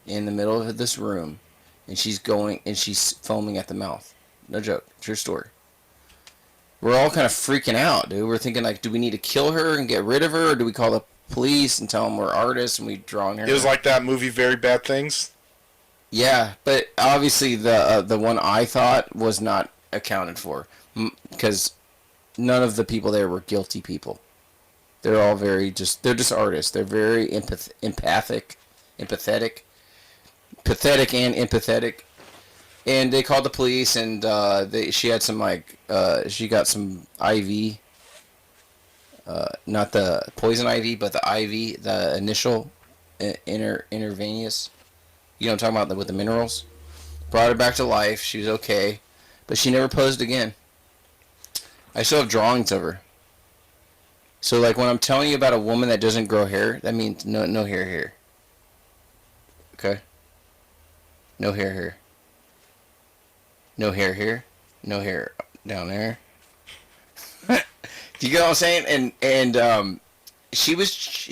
Speaker 1: in the middle of this room, and she's foaming at the mouth. No joke. True story. We're all kind of freaking out, dude. We're thinking, like, do we need to kill her and get rid of her, or do we call the police and tell them we're artists and we draw on her?
Speaker 2: It was like that movie, Very Bad Things.
Speaker 1: Yeah, but obviously the one I thought was not accounted for, because none of the people there were guilty people. They're all they're just artists. They're very pathetic and empathetic. And they called the police, and she had some she got some IV, not the poison IV, but the IV, the initial intravenous. You know what I'm talking about, with the minerals. Brought her back to life. She was okay, but she never posed again. I still have drawings of her. So, like, when I'm telling you about a woman that doesn't grow hair, that means no hair here. Okay? No hair here. No hair here. No hair down there. Do you get what I'm saying? And she was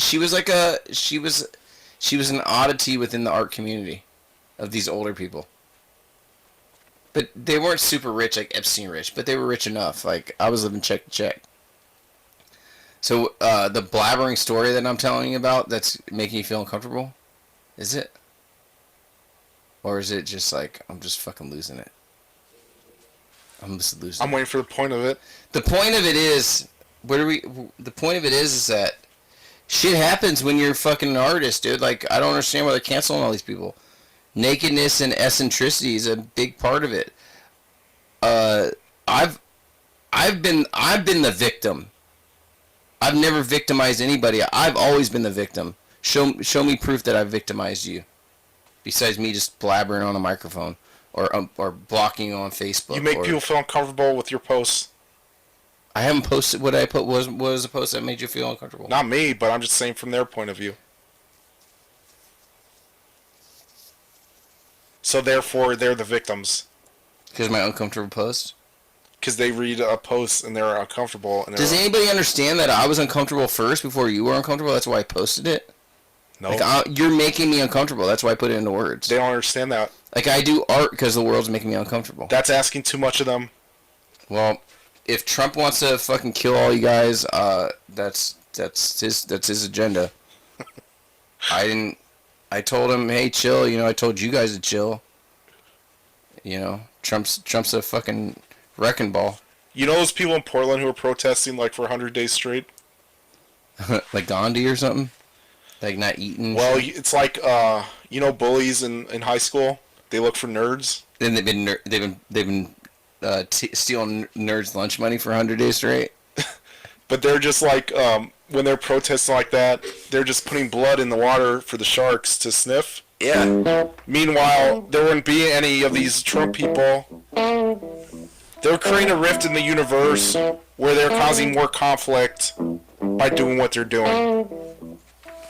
Speaker 1: an oddity within the art community of these older people. But they weren't super rich, like Epstein rich, but they were rich enough. Like, I was living check to check. So, the blabbering story that I'm telling you about that's making you feel uncomfortable, is it? Or is it just like, I'm just fucking losing it? I'm just losing
Speaker 2: I'm waiting for the point of it.
Speaker 1: The point of it is, the point of it is that shit happens when you're fucking an artist, dude. Like, I don't understand why they're canceling all these people. Nakedness and eccentricity is a big part of it. I've been the victim. I've never victimized anybody. I've always been the victim. Show me proof that I've victimized you. Besides me just blabbering on a microphone or blocking you on Facebook.
Speaker 2: You make people feel uncomfortable with your posts.
Speaker 1: I haven't posted. What I put was a post that made you feel uncomfortable.
Speaker 2: Not me, but I'm just saying from their point of view. So therefore, they're the victims.
Speaker 1: Because my uncomfortable post?
Speaker 2: Because they read a post and they're uncomfortable. And
Speaker 1: Does anybody understand that I was uncomfortable first before you were uncomfortable? That's why I posted it?
Speaker 2: No.
Speaker 1: Like, you're making me uncomfortable. That's why I put it into words.
Speaker 2: They don't understand that.
Speaker 1: Like, I do art because the world's making me uncomfortable.
Speaker 2: That's asking too much of them.
Speaker 1: Well, if Trump wants to fucking kill all you guys, that's his agenda. I told him, hey, chill. You know, I told you guys to chill. You know, Trump's a fucking wrecking ball.
Speaker 2: You know those people in Portland who were protesting like for 100 days straight?
Speaker 1: Like Gandhi or something? Like not eating?
Speaker 2: Well, it's like, you know, bullies in high school? They look for nerds.
Speaker 1: Then they've been stealing nerds' lunch money for 100 days straight.
Speaker 2: But they're just like, when they're protesting like that, they're just putting blood in the water for the sharks to sniff.
Speaker 1: Yeah.
Speaker 2: Meanwhile, there wouldn't be any of these Trump people. They're creating a rift in the universe where they're causing more conflict by doing what they're doing.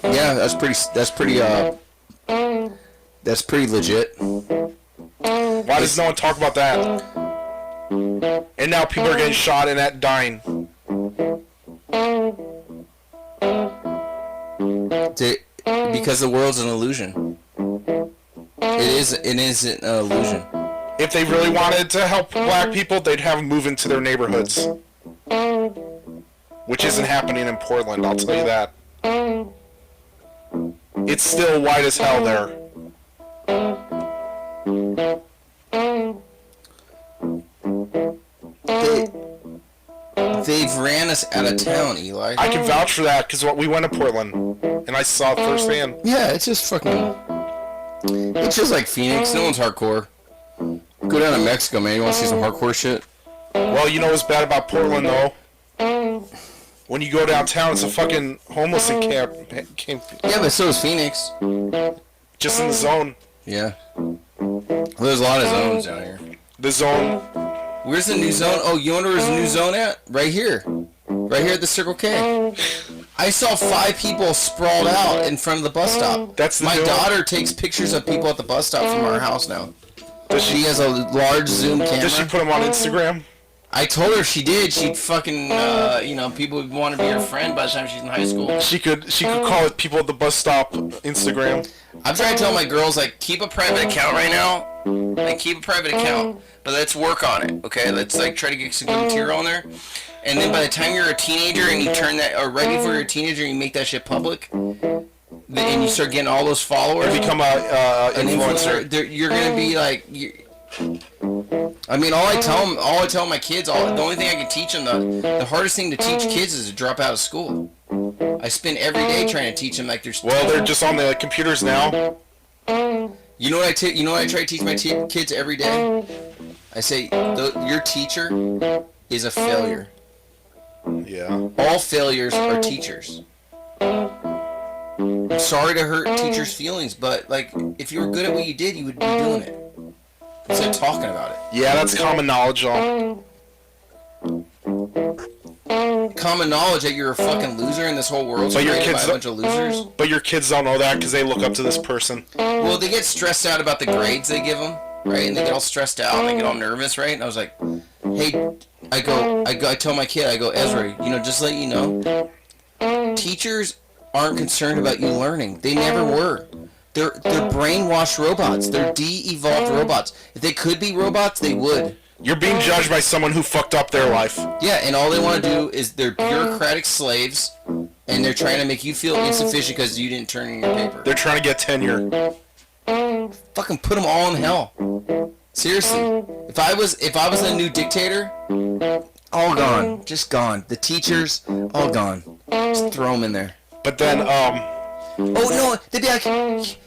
Speaker 1: Yeah, that's pretty legit.
Speaker 2: Why does no one talk about that? And now people are getting shot and dying.
Speaker 1: Because the world's an illusion. It isn't an illusion.
Speaker 2: If they really wanted to help black people, they'd have them move into their neighborhoods. Which isn't happening in Portland, I'll tell you that. It's still white as hell there.
Speaker 1: They've ran us out of town, Eli.
Speaker 2: I can vouch for that because we went to Portland and I saw it firsthand.
Speaker 1: Yeah, it's just fucking. It's just like Phoenix. No one's hardcore. Go down to Mexico, man. You want to see some hardcore shit?
Speaker 2: Well, you know what's bad about Portland, though? When you go downtown, it's a fucking homeless camp.
Speaker 1: Yeah, but so is Phoenix.
Speaker 2: Just in the zone.
Speaker 1: Yeah. Well, there's a lot of zones down here.
Speaker 2: The zone.
Speaker 1: Where's the new zone? Oh, you wonder where's the new zone at? Right here. Right here at the Circle K. I saw 5 people sprawled out in front of the bus stop.
Speaker 2: That's
Speaker 1: My daughter takes pictures of people at the bus stop from our house now. She has a large zoom camera.
Speaker 2: Does she put them on Instagram?
Speaker 1: I told her if she did, she'd fucking, people would want to be her friend by the time she's in high school.
Speaker 2: She could call it people at the bus stop Instagram.
Speaker 1: I'm trying to tell my girls, like, keep a private account right now. Like, keep a private account. But let's work on it, okay? Let's, like, try to get some good material on there. And then by the time you're a teenager and you turn that, or right before you're a teenager and you make that shit public, and you start getting all those followers.
Speaker 2: You become an influencer.
Speaker 1: You're going to be, like... I mean, all I tell my kids, the only thing I can teach them, the hardest thing to teach kids is to drop out of school. I spend every day trying to teach them, like, there's...
Speaker 2: Well, they're just on the computers now.
Speaker 1: You know what I try to teach my kids every day? I say, your teacher is a failure.
Speaker 2: Yeah.
Speaker 1: All failures are teachers. I'm sorry to hurt teachers' feelings, but, like, if you were good at what you did, you would be doing it. Instead of talking about it.
Speaker 2: Yeah, that's common knowledge, though.
Speaker 1: Common knowledge that you're a fucking loser in this whole world by a bunch of losers.
Speaker 2: But your kids don't know that because they look up to this person.
Speaker 1: Well, they get stressed out about the grades they give them, right? And they get all stressed out and they get all nervous, right? And I was like, hey, I tell my kid, I go, Ezra, just let you know, teachers aren't concerned about you learning. They never were. They're brainwashed robots. They're de-evolved robots. If they could be robots, they would.
Speaker 2: You're being judged by someone who fucked up their life.
Speaker 1: Yeah, and all they want to do is they're bureaucratic slaves, and they're trying to make you feel insufficient because you didn't turn in your paper.
Speaker 2: They're trying to get tenure.
Speaker 1: Fucking put them all in hell. Seriously. If I was a new dictator, all gone. Just gone. The teachers, all gone. Just throw them in there.
Speaker 2: But then,
Speaker 1: Oh, no, they'd be like,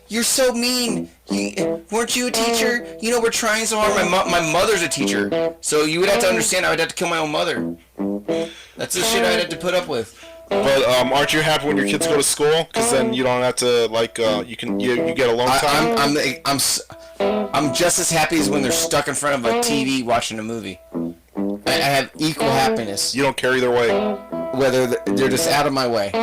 Speaker 1: you're so mean. Weren't you a teacher? We're trying so hard. My mother's a teacher. So you would have to understand I would have to kill my own mother. That's the shit I'd have to put up with.
Speaker 2: But aren't you happy when your kids go to school? Because then you don't have to, like, you get alone time.
Speaker 1: I'm just as happy as when they're stuck in front of a TV watching a movie. I have equal happiness.
Speaker 2: You don't carry their weight.
Speaker 1: Whether they're just out of my way.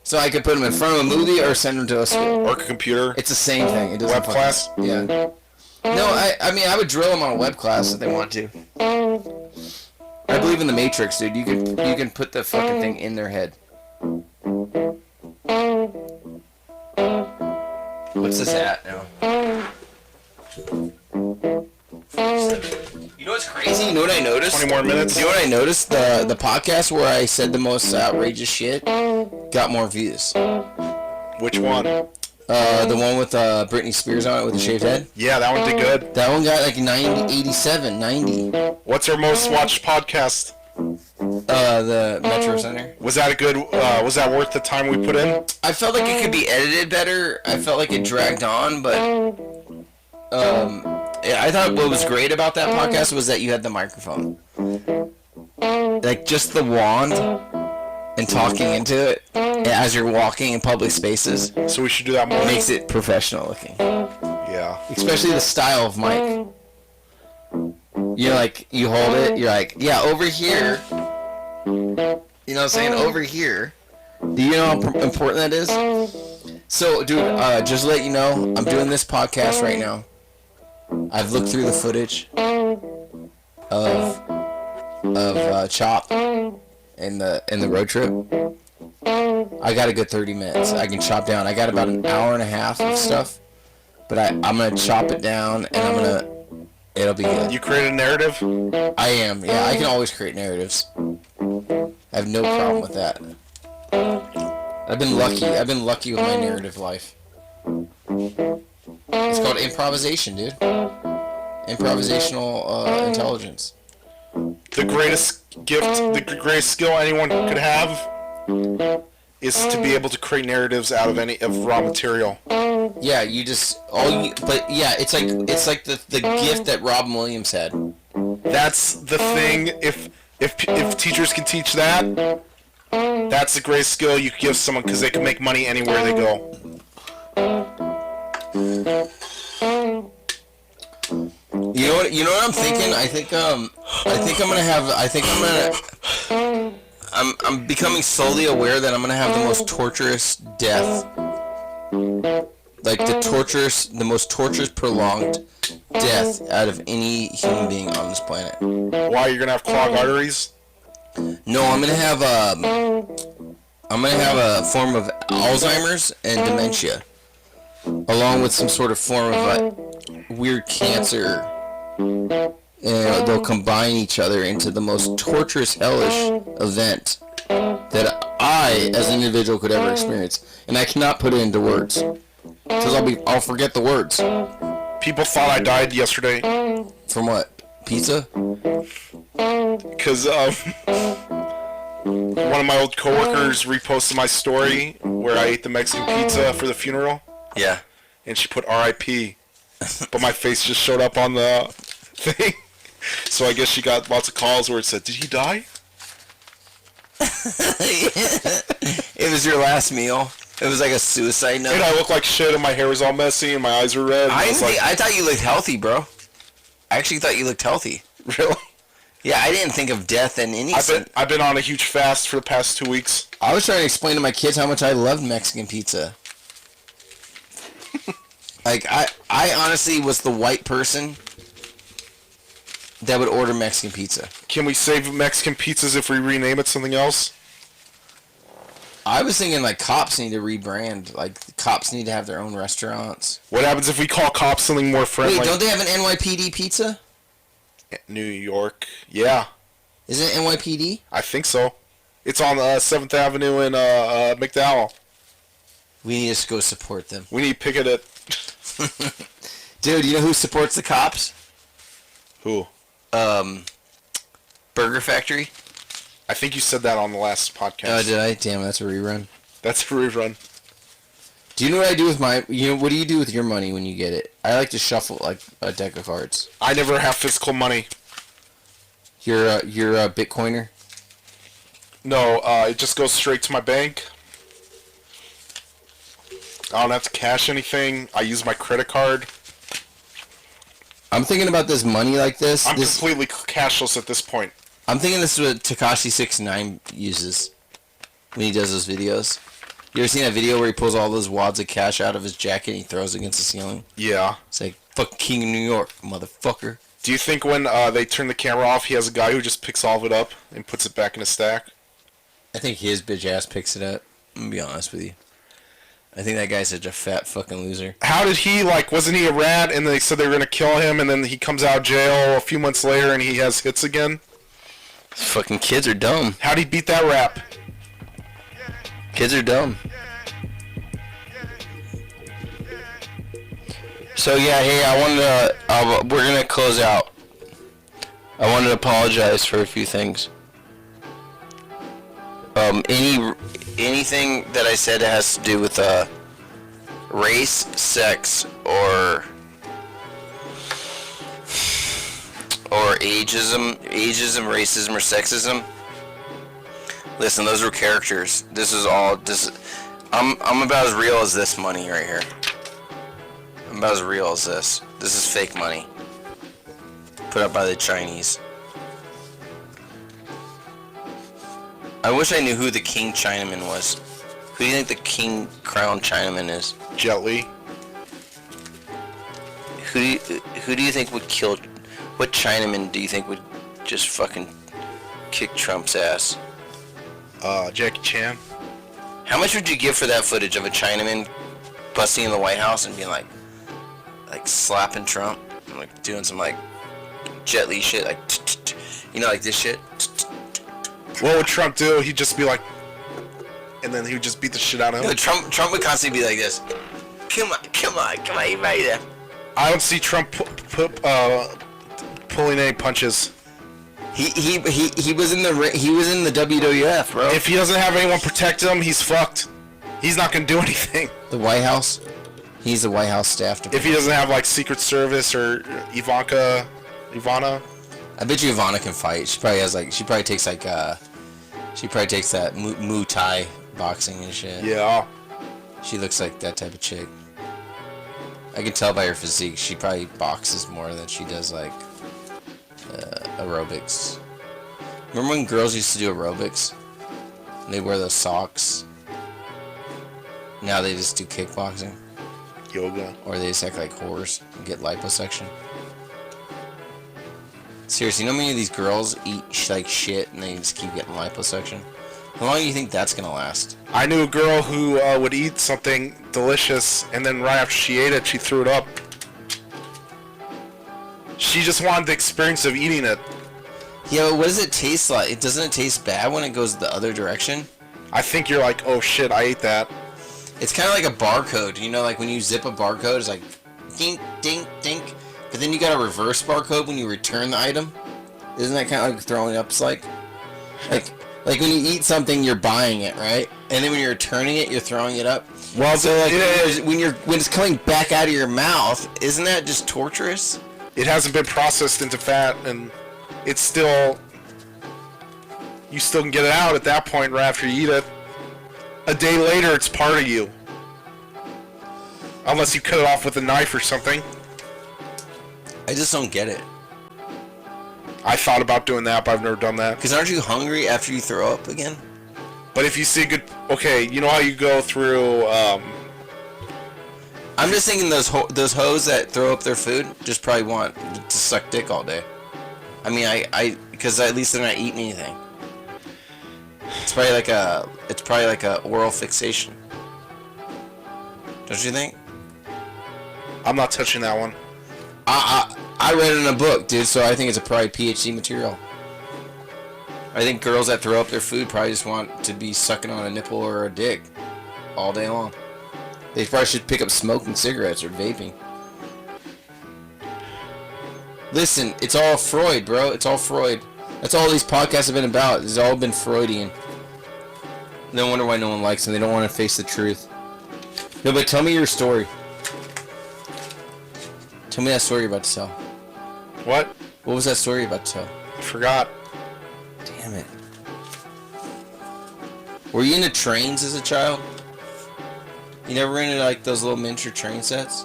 Speaker 1: So I could put them in front of a movie or send them to a school.
Speaker 2: Or a computer.
Speaker 1: It's the same thing. It doesn't
Speaker 2: web class?
Speaker 1: Yeah. No, I mean, I would drill them on a web class if they want to. I believe in the Matrix, dude. You can put the fucking thing in their head. What's this at now? You know what's crazy? You know what I noticed?
Speaker 2: 20 more minutes.
Speaker 1: You know what I noticed? The podcast where I said the most outrageous shit got more views.
Speaker 2: Which one?
Speaker 1: The one with Britney Spears on it with the shaved head.
Speaker 2: Yeah, that one did good.
Speaker 1: That one got like 87, 90.
Speaker 2: What's our most watched podcast?
Speaker 1: The Metro Center.
Speaker 2: Was that a good? Was that worth the time we put in?
Speaker 1: I felt like it could be edited better. I felt like it dragged on, but yeah, I thought what was great about that podcast was that you had the microphone, like just the wand, and talking into it as you're walking in public spaces.
Speaker 2: So we should do that more.
Speaker 1: Makes it professional looking.
Speaker 2: Yeah.
Speaker 1: Especially the style of mic. You're like, you hold it, you're like, yeah, over here. You know what I'm saying? Over here. Do you know how important that is? So, dude, just to let you know, I'm doing this podcast right now. I've looked through the footage of Chop and the road trip. I got a good 30 minutes. I can chop down. I got about an hour and a half of stuff, but I'm gonna chop it down and it'll be good.
Speaker 2: You create a narrative?
Speaker 1: I am. Yeah, I can always create narratives. I have no problem with that. I've been lucky. I've been lucky with my narrative life. It's called improvisation, dude. Improvisational intelligence.
Speaker 2: The greatest gift, the greatest skill anyone could have is to be able to create narratives out of raw material.
Speaker 1: Yeah, but yeah, it's like the gift that Robin Williams had.
Speaker 2: That's the thing. If teachers can teach that, that's the greatest skill you could give someone because they can make money anywhere they go.
Speaker 1: You know what I'm thinking? I'm becoming slowly aware that I'm gonna have the most torturous death Like the most torturous, prolonged death out of any human being on this planet.
Speaker 2: Why, you're gonna have clogged arteries?
Speaker 1: No, I'm gonna have a form of Alzheimer's and dementia, along with some sort of form of weird cancer. And they'll combine each other into the most torturous, hellish event that I, as an individual, could ever experience. And I cannot put it into words, because I'll forget the words.
Speaker 2: People thought I died yesterday.
Speaker 1: From what? Pizza?
Speaker 2: Because one of my old coworkers reposted my story where I ate the Mexican pizza for the funeral,
Speaker 1: Yeah.
Speaker 2: and she put R.I.P. But my face just showed up on the thing. So I guess she got lots of calls where it said, "Did he die?"
Speaker 1: It was your last meal. It was like a suicide note.
Speaker 2: And I looked like shit, and my hair was all messy, and my eyes were red.
Speaker 1: I thought you looked healthy, bro. I actually thought you looked healthy.
Speaker 2: Really?
Speaker 1: Yeah, I didn't think of death in any
Speaker 2: I've been on a huge fast for the past 2 weeks.
Speaker 1: I was trying to explain to my kids how much I loved Mexican pizza. Like, I honestly was the white person that would order Mexican pizza.
Speaker 2: Can we save Mexican pizzas if we rename it something else?
Speaker 1: I was thinking, like, cops need to rebrand. Like, cops need to have their own restaurants.
Speaker 2: What happens if we call cops something more friendly?
Speaker 1: Wait, don't they have an NYPD pizza?
Speaker 2: New York. Yeah.
Speaker 1: Isn't it NYPD?
Speaker 2: I think so. It's on 7th Avenue in McDowell.
Speaker 1: We need to go support them.
Speaker 2: We need to picket it.
Speaker 1: Dude, you know who supports the cops?
Speaker 2: Who?
Speaker 1: Burger Factory.
Speaker 2: I think you said that on the last podcast.
Speaker 1: Oh, did I? Damn, that's a rerun.
Speaker 2: That's a rerun.
Speaker 1: Do you know what I do with my... what do you do with your money when you get it? I like to shuffle, like, a deck of cards.
Speaker 2: I never have physical money.
Speaker 1: You're a Bitcoiner?
Speaker 2: No, it just goes straight to my bank. I don't have to cash anything. I use my credit card.
Speaker 1: I'm thinking about this money like this.
Speaker 2: I'm completely cashless at this point.
Speaker 1: I'm thinking this is what Tekashi 69 uses when he does those videos. You ever seen that video where he pulls all those wads of cash out of his jacket and he throws it against the ceiling?
Speaker 2: Yeah.
Speaker 1: It's like, fuck King of New York, motherfucker.
Speaker 2: Do you think when they turn the camera off, he has a guy who just picks all of it up and puts it back in a stack?
Speaker 1: I think his bitch ass picks it up. I'm gonna be honest with you. I think that guy's such a fat fucking loser.
Speaker 2: How did he, wasn't he a rat and they said they were going to kill him and then he comes out of jail a few months later and he has hits again?
Speaker 1: These fucking kids are dumb.
Speaker 2: How'd he beat that rap?
Speaker 1: Kids are dumb. So yeah, hey, I wanted to, we're gonna close out. I wanted to apologize for a few things. Anything that I said has to do with race, sex, or ageism, racism, or sexism. Listen, those were characters. This is all. I'm about as real as this money right here. I'm about as real as this. This is fake money. Put up by the Chinese. I wish I knew who the King Chinaman was. Who do you think the King Crown Chinaman is?
Speaker 2: Jet Li.
Speaker 1: Who do you think would kill? What Chinaman do you think would just fucking kick Trump's ass?
Speaker 2: Jackie Chan.
Speaker 1: How much would you give for that footage of a Chinaman busting in the White House and being like slapping Trump and like doing some like Jet Li shit, like like this shit?
Speaker 2: What would Trump do? He'd just be like, and then he would just beat the shit out of him.
Speaker 1: Trump would constantly be like this. Come on, you right there.
Speaker 2: I don't see Trump pulling any punches.
Speaker 1: He was in the WWF, bro.
Speaker 2: If he doesn't have anyone protect him, he's fucked. He's not gonna do anything.
Speaker 1: The White House. He's the White House staff.
Speaker 2: If he doesn't have Secret Service or Ivana.
Speaker 1: I bet you Ivana can fight. She probably takes that Muay Thai boxing and shit.
Speaker 2: Yeah.
Speaker 1: She looks like that type of chick. I can tell by her physique. She probably boxes more than she does aerobics. Remember when girls used to do aerobics? And they wear those socks. Now they just do kickboxing.
Speaker 2: yoga.
Speaker 1: Or they just act like whores and get liposuction. Seriously, you know how many of these girls eat like shit and they just keep getting liposuction? How long do you think that's gonna last?
Speaker 2: I knew a girl who would eat something delicious, and then right after she ate it, she threw it up. She just wanted the experience of eating it.
Speaker 1: Yeah, but what does it taste like? Doesn't it taste bad when it goes the other direction?
Speaker 2: I think you're like, oh shit, I ate that.
Speaker 1: It's kind of like a barcode. You know, like when you zip a barcode, it's like dink, dink, dink. But then you got a reverse barcode when you return the item. Isn't that kind of like throwing up? It's like when you eat something, you're buying it, right? And then when you're returning it, you're throwing it up.
Speaker 2: Well,
Speaker 1: So like when it's coming back out of your mouth, isn't that just torturous?
Speaker 2: it hasn't been processed into fat, and it's still... You still can get it out at that point right after you eat it. A day later, it's part of you. Unless you cut it off with a knife or something.
Speaker 1: I just don't get it.
Speaker 2: I thought about doing that, but I've never done that.
Speaker 1: Because aren't you hungry after you throw up again?
Speaker 2: But if you see a good... Okay, you know how you go through...
Speaker 1: I'm just thinking those hoes that throw up their food just probably want to suck dick all day. I mean, because at least they're not eating anything. It's probably like a oral fixation. Don't you think?
Speaker 2: I'm not touching that one.
Speaker 1: I read it in a book, dude, so I think it's probably PhD material. I think girls that throw up their food probably just want to be sucking on a nipple or a dick all day long. They probably should pick up smoking cigarettes or vaping. Listen, it's all Freud, bro. It's all Freud. That's all these podcasts have been about. It's all been Freudian. No wonder why no one likes them. They don't want to face the truth. No, but tell me your story. Tell me that story you're about to tell.
Speaker 2: What?
Speaker 1: What was that story you're about to tell?
Speaker 2: I forgot.
Speaker 1: Damn it. Were you into trains as a child? You never into like those little miniature train sets?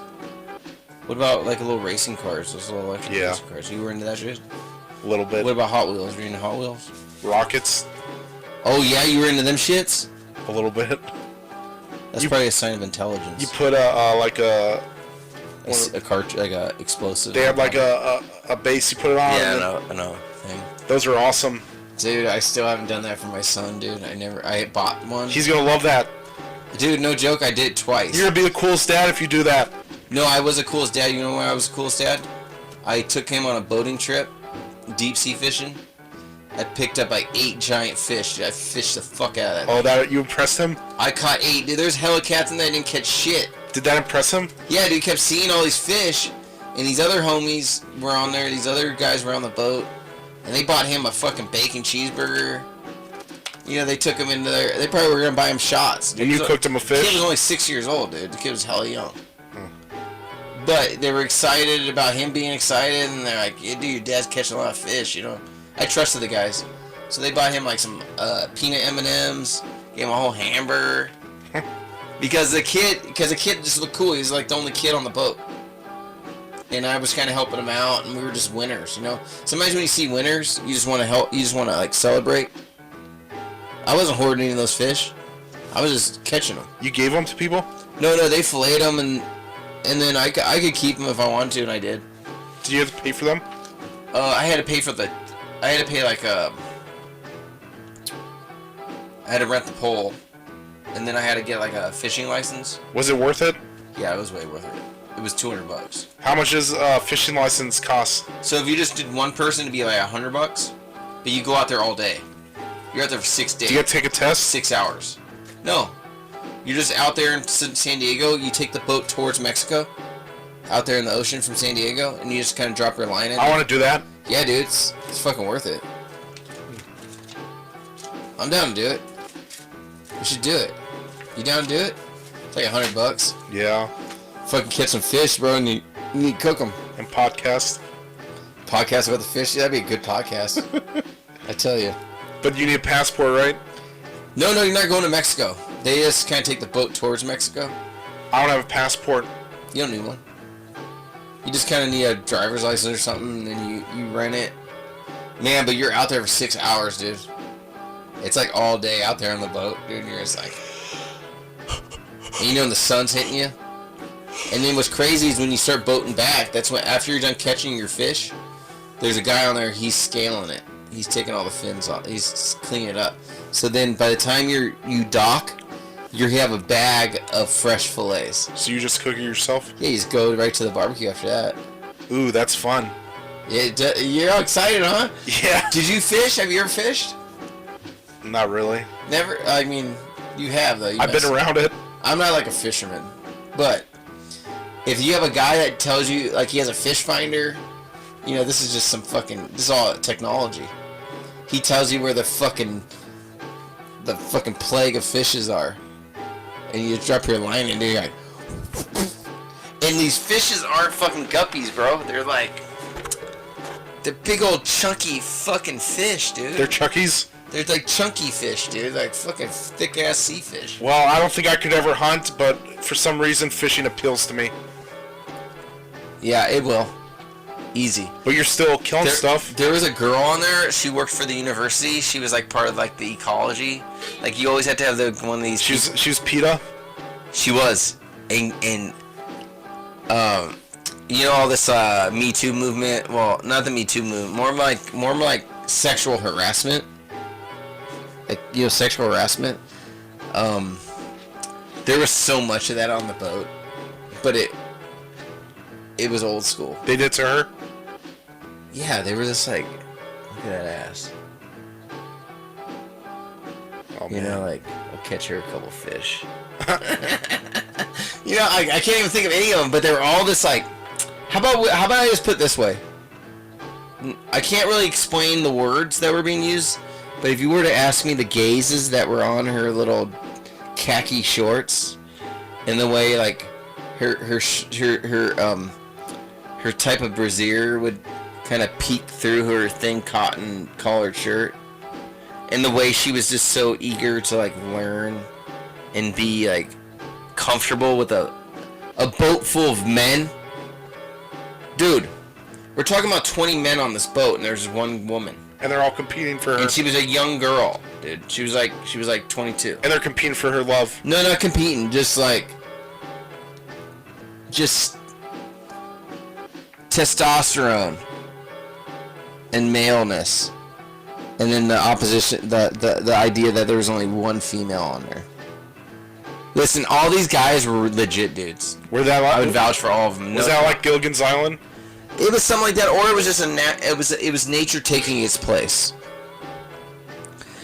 Speaker 1: What about like little racing cars? Those little electric racing cars? You were into that shit?
Speaker 2: A little bit.
Speaker 1: What about Hot Wheels? Were you into Hot Wheels?
Speaker 2: Rockets?
Speaker 1: Oh yeah, you were into them shits?
Speaker 2: A little bit.
Speaker 1: That's probably a sign of intelligence.
Speaker 2: You put like a
Speaker 1: explosive.
Speaker 2: They have like a base you put it on.
Speaker 1: Yeah, I know. Thing.
Speaker 2: Those are awesome.
Speaker 1: Dude, I still haven't done that for my son, dude. I bought one.
Speaker 2: He's gonna love that.
Speaker 1: Dude, no joke, I did it twice.
Speaker 2: You're gonna be the coolest dad if you do that.
Speaker 1: No, I was the coolest dad. You know why I was the coolest dad? I took him on a boating trip, deep sea fishing. I picked up like 8 giant fish. Dude, I fished the fuck out of that.
Speaker 2: Oh, that you impressed him?
Speaker 1: I caught 8. Dude, there's hella cats in there that didn't catch shit.
Speaker 2: Did that impress him?
Speaker 1: Yeah, dude, he kept seeing all these fish, and these other homies were on there. These other guys were on the boat, and they bought him a fucking bacon cheeseburger. You know, they took him into there. They probably were gonna buy him shots. Dude.
Speaker 2: And you cooked him a fish?
Speaker 1: The kid was only 6 years old, dude. The kid was hella young. But they were excited about him being excited, and they're like, yeah, dude, your dad's catching a lot of fish, you know. I trusted the guys. So they bought him like some peanut M&Ms, gave him a whole hamburger. because the kid just looked cool. He was like the only kid on the boat. And I was kind of helping him out, and we were just winners, you know. Sometimes when you see winners, you just want to help, you just want to like celebrate. I wasn't hoarding any of those fish. I was just catching them.
Speaker 2: You gave them to people?
Speaker 1: No, they filleted them, and then I could keep them if I wanted to, and I did.
Speaker 2: Did you have to pay for them?
Speaker 1: I had to pay like I had to rent the pole, and then I had to get like a fishing license.
Speaker 2: Was it worth it?
Speaker 1: Yeah, it was way worth it. It was $200.
Speaker 2: How much does a fishing license cost?
Speaker 1: So if you just did one person, it'd be like $100, but you go out there all day. You're out there for 6 days.
Speaker 2: Do you get to take a test?
Speaker 1: 6 hours. No. You're just out there in San Diego. You take the boat towards Mexico. Out there in the ocean from San Diego. And you just kind of drop your line in.
Speaker 2: I want to do that.
Speaker 1: Yeah, dude. It's fucking worth it. I'm down to do it. We should do it. You down to do it? It's like $100.
Speaker 2: Yeah.
Speaker 1: Fucking catch some fish, bro, and you need to cook them.
Speaker 2: And podcast.
Speaker 1: Podcast about the fish? That'd be a good podcast. I tell you.
Speaker 2: But you need a passport, right?
Speaker 1: No, you're not going to Mexico. They just kind of take the boat towards Mexico.
Speaker 2: I don't have a passport.
Speaker 1: You don't need one. You just kind of need a driver's license or something, and then you rent it. Man, but you're out there for 6 hours, dude. It's like all day out there on the boat, dude, and you're just like... And you know when the sun's hitting you? And then what's crazy is when you start boating back, that's when, after you're done catching your fish, there's a guy on there, he's scaling it. He's taking all the fins off. He's cleaning it up. So then by the time you dock, you have a bag of fresh fillets.
Speaker 2: So you just cook it yourself?
Speaker 1: Yeah, you just go right to the barbecue after that.
Speaker 2: Ooh, that's fun.
Speaker 1: Yeah, you're all excited, huh?
Speaker 2: Yeah.
Speaker 1: Did you fish? Have you ever fished?
Speaker 2: Not really.
Speaker 1: Never? I mean, you have, though.
Speaker 2: I've been around it.
Speaker 1: I'm not like a fisherman. But if you have a guy that tells you, like, he has a fish finder, you know, this is just some fucking, this is all technology. He tells you where the fucking plague of fishes are. And you drop your line and you're like, and these fishes aren't fucking guppies, bro. They're like, they're big old chunky fucking fish, dude.
Speaker 2: They're Chuckies?
Speaker 1: They're like chunky fish, dude. Like fucking thick ass sea fish.
Speaker 2: Well, I don't think I could ever hunt, but for some reason fishing appeals to me.
Speaker 1: Yeah, it will. Easy.
Speaker 2: But you're still killing stuff.
Speaker 1: There was a girl on there. She worked for the university. She was like part of like the ecology. Like you always had to have one of these.
Speaker 2: She was PETA?
Speaker 1: She was. And you know all this Me Too movement. Well, not the Me Too movement. More like sexual harassment. Like, you know, sexual harassment. There was so much of that on the boat, but it was old school.
Speaker 2: They did to her?
Speaker 1: Yeah, they were just like, look at that ass.
Speaker 2: Oh,
Speaker 1: you
Speaker 2: man.
Speaker 1: know, like, I'll catch her a couple fish. You know, I can't even think of any of them, but they were all just like, how about I just put it this way? I can't really explain the words that were being used, but if you were to ask me the gazes that were on her little khaki shorts, and the way like her type of brassiere would kind of peek through her thin cotton collared shirt, and the way she was just so eager to like learn and be like comfortable with a boat full of men. Dude, we're talking about 20 men on this boat, and there's one woman.
Speaker 2: And they're all competing for her.
Speaker 1: And she was a young girl, dude. She was like 22.
Speaker 2: And they're competing for her love.
Speaker 1: No, not competing. Just testosterone and maleness, and then the opposition, the idea that there was only one female on there. Listen, all these guys were legit dudes.
Speaker 2: Were that like,
Speaker 1: I would vouch for all of them.
Speaker 2: Was that like Gilligan's Island?
Speaker 1: It was something like that, or it was just it was nature taking its place.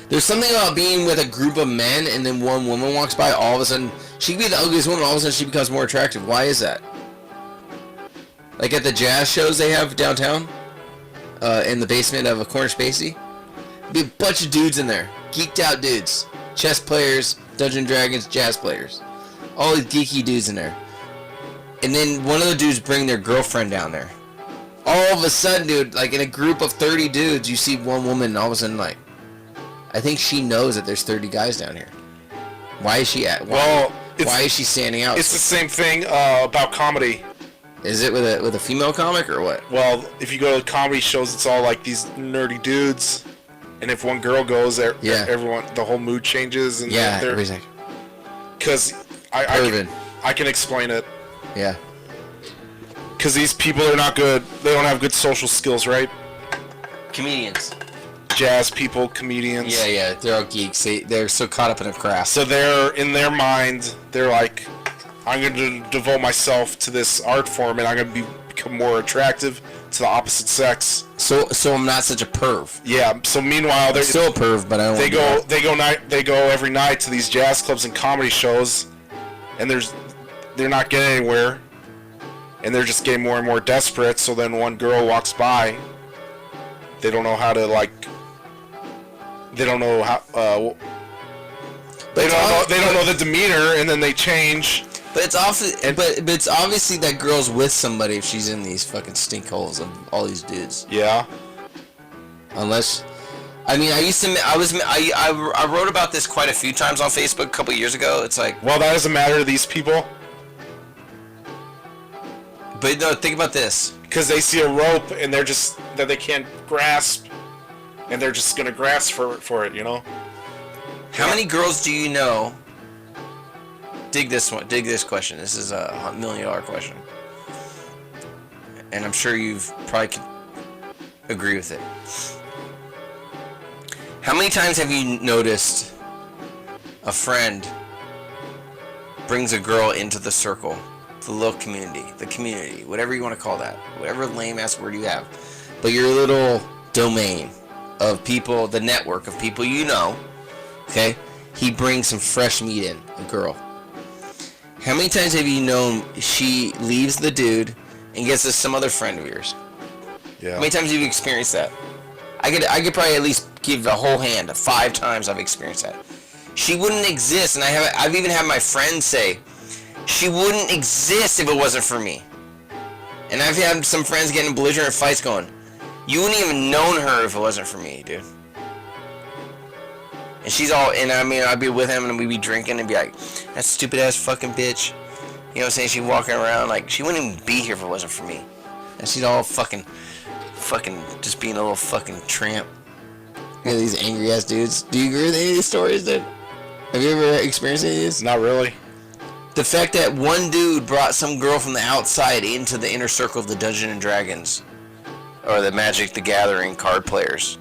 Speaker 1: There's something about being with a group of men and then one woman walks by, all of a sudden she could be the ugliest woman, all of a sudden she becomes more attractive. Why is that? Like at the jazz shows they have downtown, in the basement of a Corner Spacey, be a bunch of dudes in there, geeked out dudes, chess players, Dungeons & Dragons, jazz players, all these geeky dudes in there. And then one of the dudes bring their girlfriend down there. All of a sudden, dude, like in a group of 30 dudes, you see one woman, and all of a sudden, like, I think she knows that there's 30 guys down here. Why is she at? Why is she standing out?
Speaker 2: It's the same thing about comedy.
Speaker 1: Is it with a female comic or what?
Speaker 2: Well, if you go to comedy shows, it's all like these nerdy dudes, and if one girl goes, everyone, the whole mood changes, and
Speaker 1: everybody's like,
Speaker 2: because I can explain it.
Speaker 1: Yeah.
Speaker 2: Because these people are not good. They don't have good social skills, right?
Speaker 1: Comedians.
Speaker 2: Jazz people, comedians.
Speaker 1: Yeah, they're all geeks. They're so caught up in a craft.
Speaker 2: So they're, in their mind, they're like, I'm going to devote myself to this art form, and I'm going to become more attractive to the opposite sex.
Speaker 1: So I'm not such a perv.
Speaker 2: Yeah. So meanwhile, they're
Speaker 1: still a perv, but I don't.
Speaker 2: They go every night to these jazz clubs and comedy shows, and they're not getting anywhere, and they're just getting more and more desperate. So then one girl walks by. They don't know how to like. They don't know how. They don't know the demeanor, and then they change.
Speaker 1: But it's but it's obviously that girl's with somebody if she's in these fucking stink holes of all these dudes.
Speaker 2: Yeah.
Speaker 1: Unless, I mean, I wrote about this quite a few times on Facebook a couple years ago. It's like,
Speaker 2: well, that doesn't matter to these people.
Speaker 1: But no, think about this.
Speaker 2: Because they see a rope and they're just that they can't grasp, and they're just gonna grasp for it, you know.
Speaker 1: How many girls do you know dig this one. Dig this question. This is a $1 million question, and I'm sure you've probably could agree with it. How many times have you noticed a friend brings a girl into the circle, the little community, whatever you want to call that, whatever lame ass word you have, but your little domain of people, the network of people you know, okay? He brings some fresh meat in, a girl. How many times have you known she leaves the dude and gets to some other friend of yours?
Speaker 2: Yeah.
Speaker 1: How many times have you experienced that? I could probably at least give a whole hand. 5 times I've experienced that. She wouldn't exist, and I've even had my friends say, she wouldn't exist if it wasn't for me. And I've had some friends get in belligerent fights going, you wouldn't even known her if it wasn't for me, dude. And she's all, and I mean, I'd be with him and we'd be drinking and be like, that stupid ass fucking bitch. You know what I'm saying? She'd walking around like, she wouldn't even be here if it wasn't for me. And she's all fucking, just being a little fucking tramp. You know, these angry ass dudes. Do you agree with any of these stories, dude? Have you ever experienced any of these?
Speaker 2: Not really.
Speaker 1: The fact that one dude brought some girl from the outside into the inner circle of the Dungeons and Dragons, or the Magic the Gathering card players,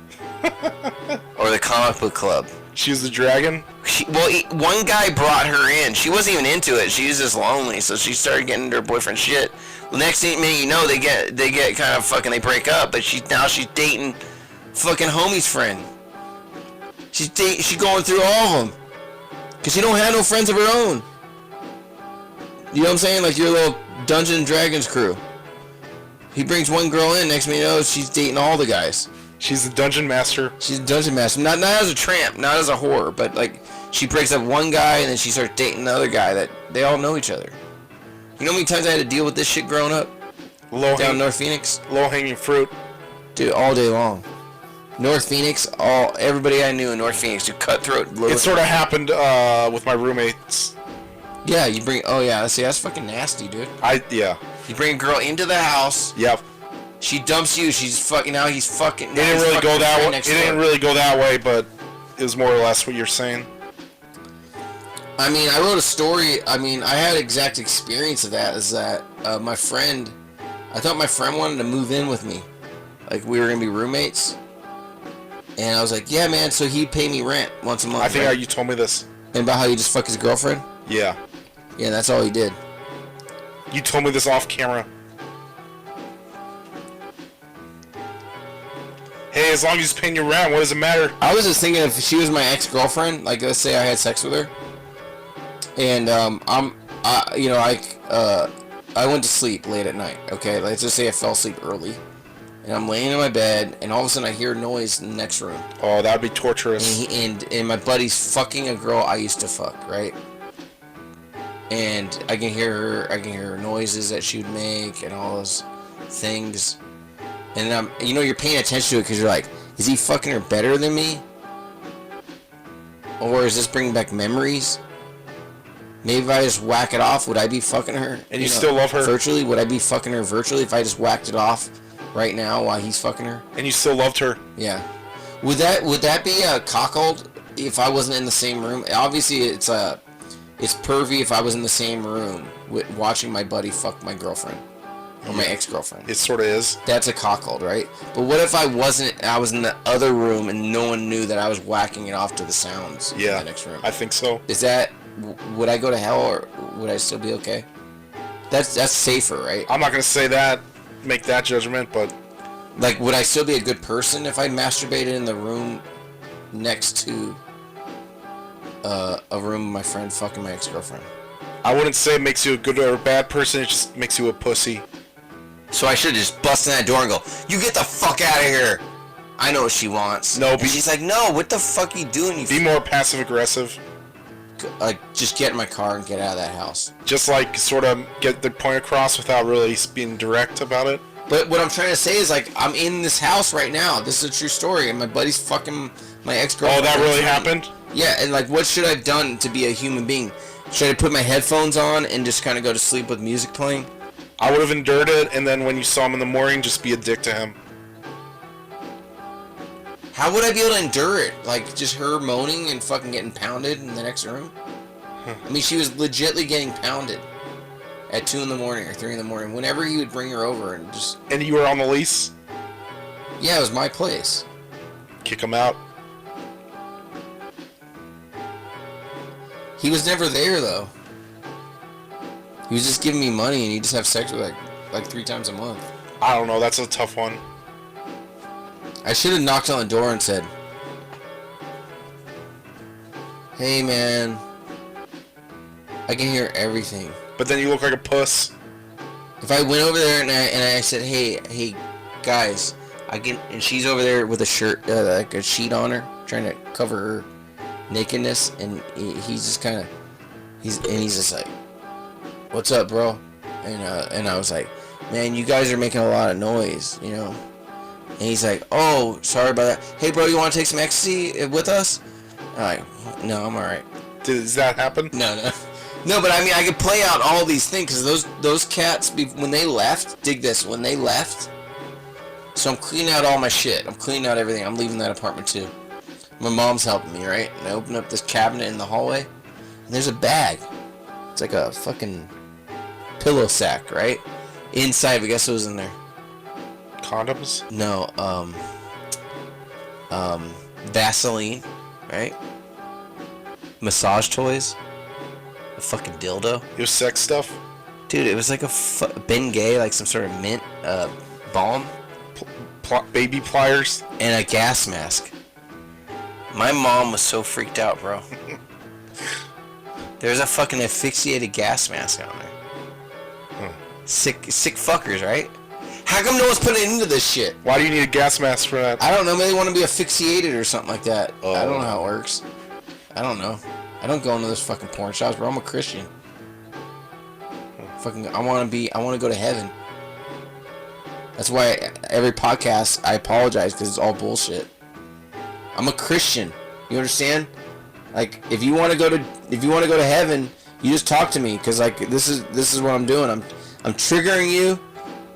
Speaker 1: or the comic book club.
Speaker 2: She was the dragon?
Speaker 1: One guy brought her in. She wasn't even into it. She was just lonely, so she started getting into her boyfriend's shit. The next thing you know, they get kind of fucking, they break up, but she's dating fucking homie's friend. She's going through all of them. Because she don't have no friends of her own. You know what I'm saying? Like your little Dungeons and Dragons crew. He brings one girl in, next thing you know, she's dating all the guys.
Speaker 2: She's the dungeon master.
Speaker 1: She's a dungeon master. Not as a tramp, not as a whore, but like she breaks up one guy and then she starts dating the other guy that they all know each other. You know how many times I had to deal with this shit growing up? Down in North Phoenix?
Speaker 2: Low-hanging fruit.
Speaker 1: Dude, all day long. North Phoenix, everybody I knew in North Phoenix, dude, cutthroat.
Speaker 2: It sort of happened with my roommates.
Speaker 1: Yeah, that's fucking nasty, dude.
Speaker 2: Yeah.
Speaker 1: You bring a girl into the house.
Speaker 2: Yep.
Speaker 1: She dumps you. She's fucking. Now he's fucking.
Speaker 2: It didn't really go that way. It didn't really go that way, but it was more or less what you're saying.
Speaker 1: I mean, I wrote a story. I mean, I had exact experience of that. Is that my friend? I thought my friend wanted to move in with me, like we were gonna be roommates. And I was like, yeah, man. So he'd pay me rent once a month.
Speaker 2: I think
Speaker 1: right?
Speaker 2: you told me this.
Speaker 1: And about how you just fuck his girlfriend.
Speaker 2: Yeah.
Speaker 1: Yeah, that's all he did.
Speaker 2: You told me this off camera. Hey, as long as he's paying you rent, what does it matter?
Speaker 1: I was just thinking if she was my ex-girlfriend, like let's say I had sex with her, and I went to sleep late at night. Okay, let's just say I fell asleep early, and I'm laying in my bed, and all of a sudden I hear noise in the next room.
Speaker 2: Oh, that'd be torturous.
Speaker 1: And my buddy's fucking a girl I used to fuck, right? And I can hear her noises that she would make and all those things. And you're paying attention to it because you're like, is he fucking her better than me? Or is this bringing back memories? Maybe if I just whack it off, would I be fucking her?
Speaker 2: And you still love her?
Speaker 1: Virtually? Would I be fucking her virtually if I just whacked it off right now while he's fucking her?
Speaker 2: And you still loved her?
Speaker 1: Yeah. Would that be a cuckold if I wasn't in the same room? Obviously, it's pervy if I was in the same room watching my buddy fuck my girlfriend. Or my ex-girlfriend.
Speaker 2: It sort of is.
Speaker 1: That's a cuckold, right? But what if I was in the other room and no one knew that I was whacking it off to the sounds in the next room?
Speaker 2: I think so.
Speaker 1: Would I go to hell or would I still be okay? That's safer, right?
Speaker 2: I'm not going to say that, make that judgment, but...
Speaker 1: Like, would I still be a good person if I masturbated in the room next to a room with my friend fucking my ex-girlfriend?
Speaker 2: I wouldn't say it makes you a good or a bad person, it just makes you a pussy.
Speaker 1: So I should just bust in that door and go, you get the fuck out of here. I know what she wants.
Speaker 2: No,
Speaker 1: and she's like, no, what the fuck are you doing? You
Speaker 2: be more passive-aggressive.
Speaker 1: Like, just get in my car and get out of that house.
Speaker 2: Just like, sort of get the point across without really being direct about it.
Speaker 1: But what I'm trying to say is, like, I'm in this house right now. This is a true story, and my buddy's fucking my ex-girlfriend.
Speaker 2: Oh, that really happened?
Speaker 1: Yeah, and like, what should I have done to be a human being? Should I put my headphones on and just kind of go to sleep with music playing?
Speaker 2: I would have endured it, and then when you saw him in the morning, just be a dick to him.
Speaker 1: How would I be able to endure it? Like, just her moaning and fucking getting pounded in the next room? I mean, she was legitly getting pounded at 2 in the morning or 3 in the morning. Whenever he would bring her over and just...
Speaker 2: And you were on the lease?
Speaker 1: Yeah, it was my place.
Speaker 2: Kick him out.
Speaker 1: He was never there, though. He was just giving me money, and he'd just have sex with like 3 times a month.
Speaker 2: I don't know. That's a tough one.
Speaker 1: I should have knocked on the door and said, "Hey, man, I can hear everything."
Speaker 2: But then you look like a puss.
Speaker 1: If I went over there and I said, "Hey, guys," and she's over there with a shirt, like a sheet on her, trying to cover her nakedness, and he's just kind of, he's just like, "What's up, bro?" And I was like, "Man, you guys are making a lot of noise, you know." And he's like, "Oh, sorry about that. Hey, bro, you want to take some ecstasy with us?" I'm like, "No, I'm all right."
Speaker 2: Does that happen?
Speaker 1: No. No, but I mean, I could play out all these things, because those cats, when they left, dig this, when they left, so I'm cleaning out all my shit. I'm cleaning out everything. I'm leaving that apartment, too. My mom's helping me, right? And I open up this cabinet in the hallway, and there's a bag. It's like a fucking pillow sack, right? Inside, but guess what was in there?
Speaker 2: Condoms?
Speaker 1: No, Vaseline, right? Massage toys. A fucking dildo.
Speaker 2: Your sex stuff?
Speaker 1: Dude, it was like a Bengay, like some sort of mint balm.
Speaker 2: Baby pliers?
Speaker 1: And a gas mask. My mom was so freaked out, bro. There's a fucking asphyxiated gas mask on there. Sick fuckers, right? How come no one's putting into this shit?
Speaker 2: Why do you need a gas mask for that?
Speaker 1: I don't know. Maybe they want to be asphyxiated or something like that. Oh. I don't know how it works. I don't know. I don't go into those fucking porn shops, bro. I'm a Christian. Fucking, I want to go to heaven. That's why every podcast I apologize, because it's all bullshit. I'm a Christian. You understand? Like, if you want to go to heaven, you just talk to me, because like this is what I'm doing. I'm triggering you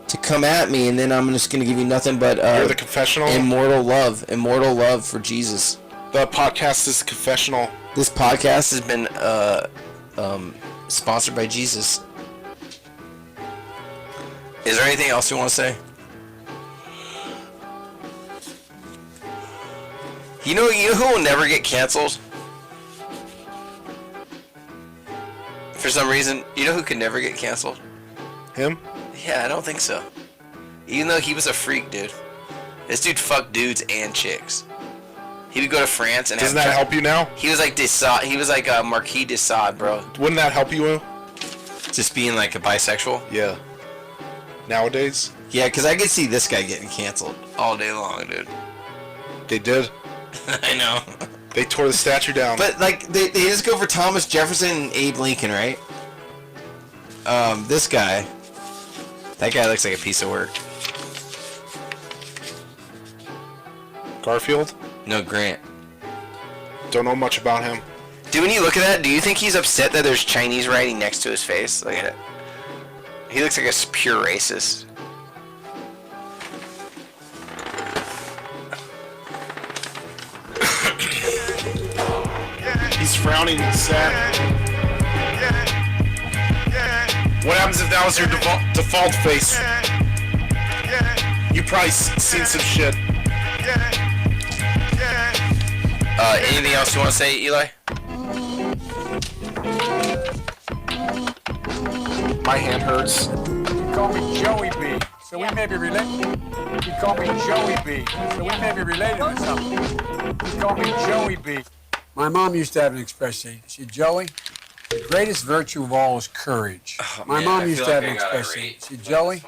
Speaker 1: to come at me, and then I'm just gonna give you nothing but
Speaker 2: You're the confessional.
Speaker 1: Immortal love for Jesus.
Speaker 2: The podcast is confessional.
Speaker 1: This podcast has been sponsored by Jesus. Is there anything else you want to say? You know who will never get canceled? For some reason, you know who could never get canceled?
Speaker 2: Him?
Speaker 1: Yeah, I don't think so. Even though he was a freak, dude. This dude fucked dudes and chicks. He would go to France and...
Speaker 2: Doesn't that help you now?
Speaker 1: He was like Desaad. He was like Marquis de Sade, bro.
Speaker 2: Wouldn't that help you?
Speaker 1: Just being like a bisexual?
Speaker 2: Yeah. Nowadays?
Speaker 1: Yeah, because I could see this guy getting canceled all day long, dude.
Speaker 2: They did.
Speaker 1: I know.
Speaker 2: They tore the statue down.
Speaker 1: But like, they just go for Thomas Jefferson and Abe Lincoln, right? This guy. That guy looks like a piece of work.
Speaker 2: Garfield?
Speaker 1: No, Grant.
Speaker 2: Don't know much about him.
Speaker 1: Dude, when you look at that, do you think he's upset that there's Chinese writing next to his face? Look at it. He looks like a pure racist.
Speaker 2: He's frowning sad. What happens if that was your default face? You probably seen some shit.
Speaker 1: Anything else you want to say, Eli?
Speaker 2: My hand hurts.
Speaker 3: You call me Joey B, so we may be related. You call me Joey B, so we may be related to something. You call me Joey B. My mom used to have an expression. She said, Joey, the greatest virtue of all is courage. My mom used to have an expression. She said, Joey,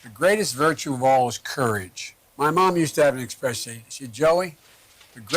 Speaker 3: the greatest virtue of all is courage. My mom used to have an expression. She said, Joey, the greatest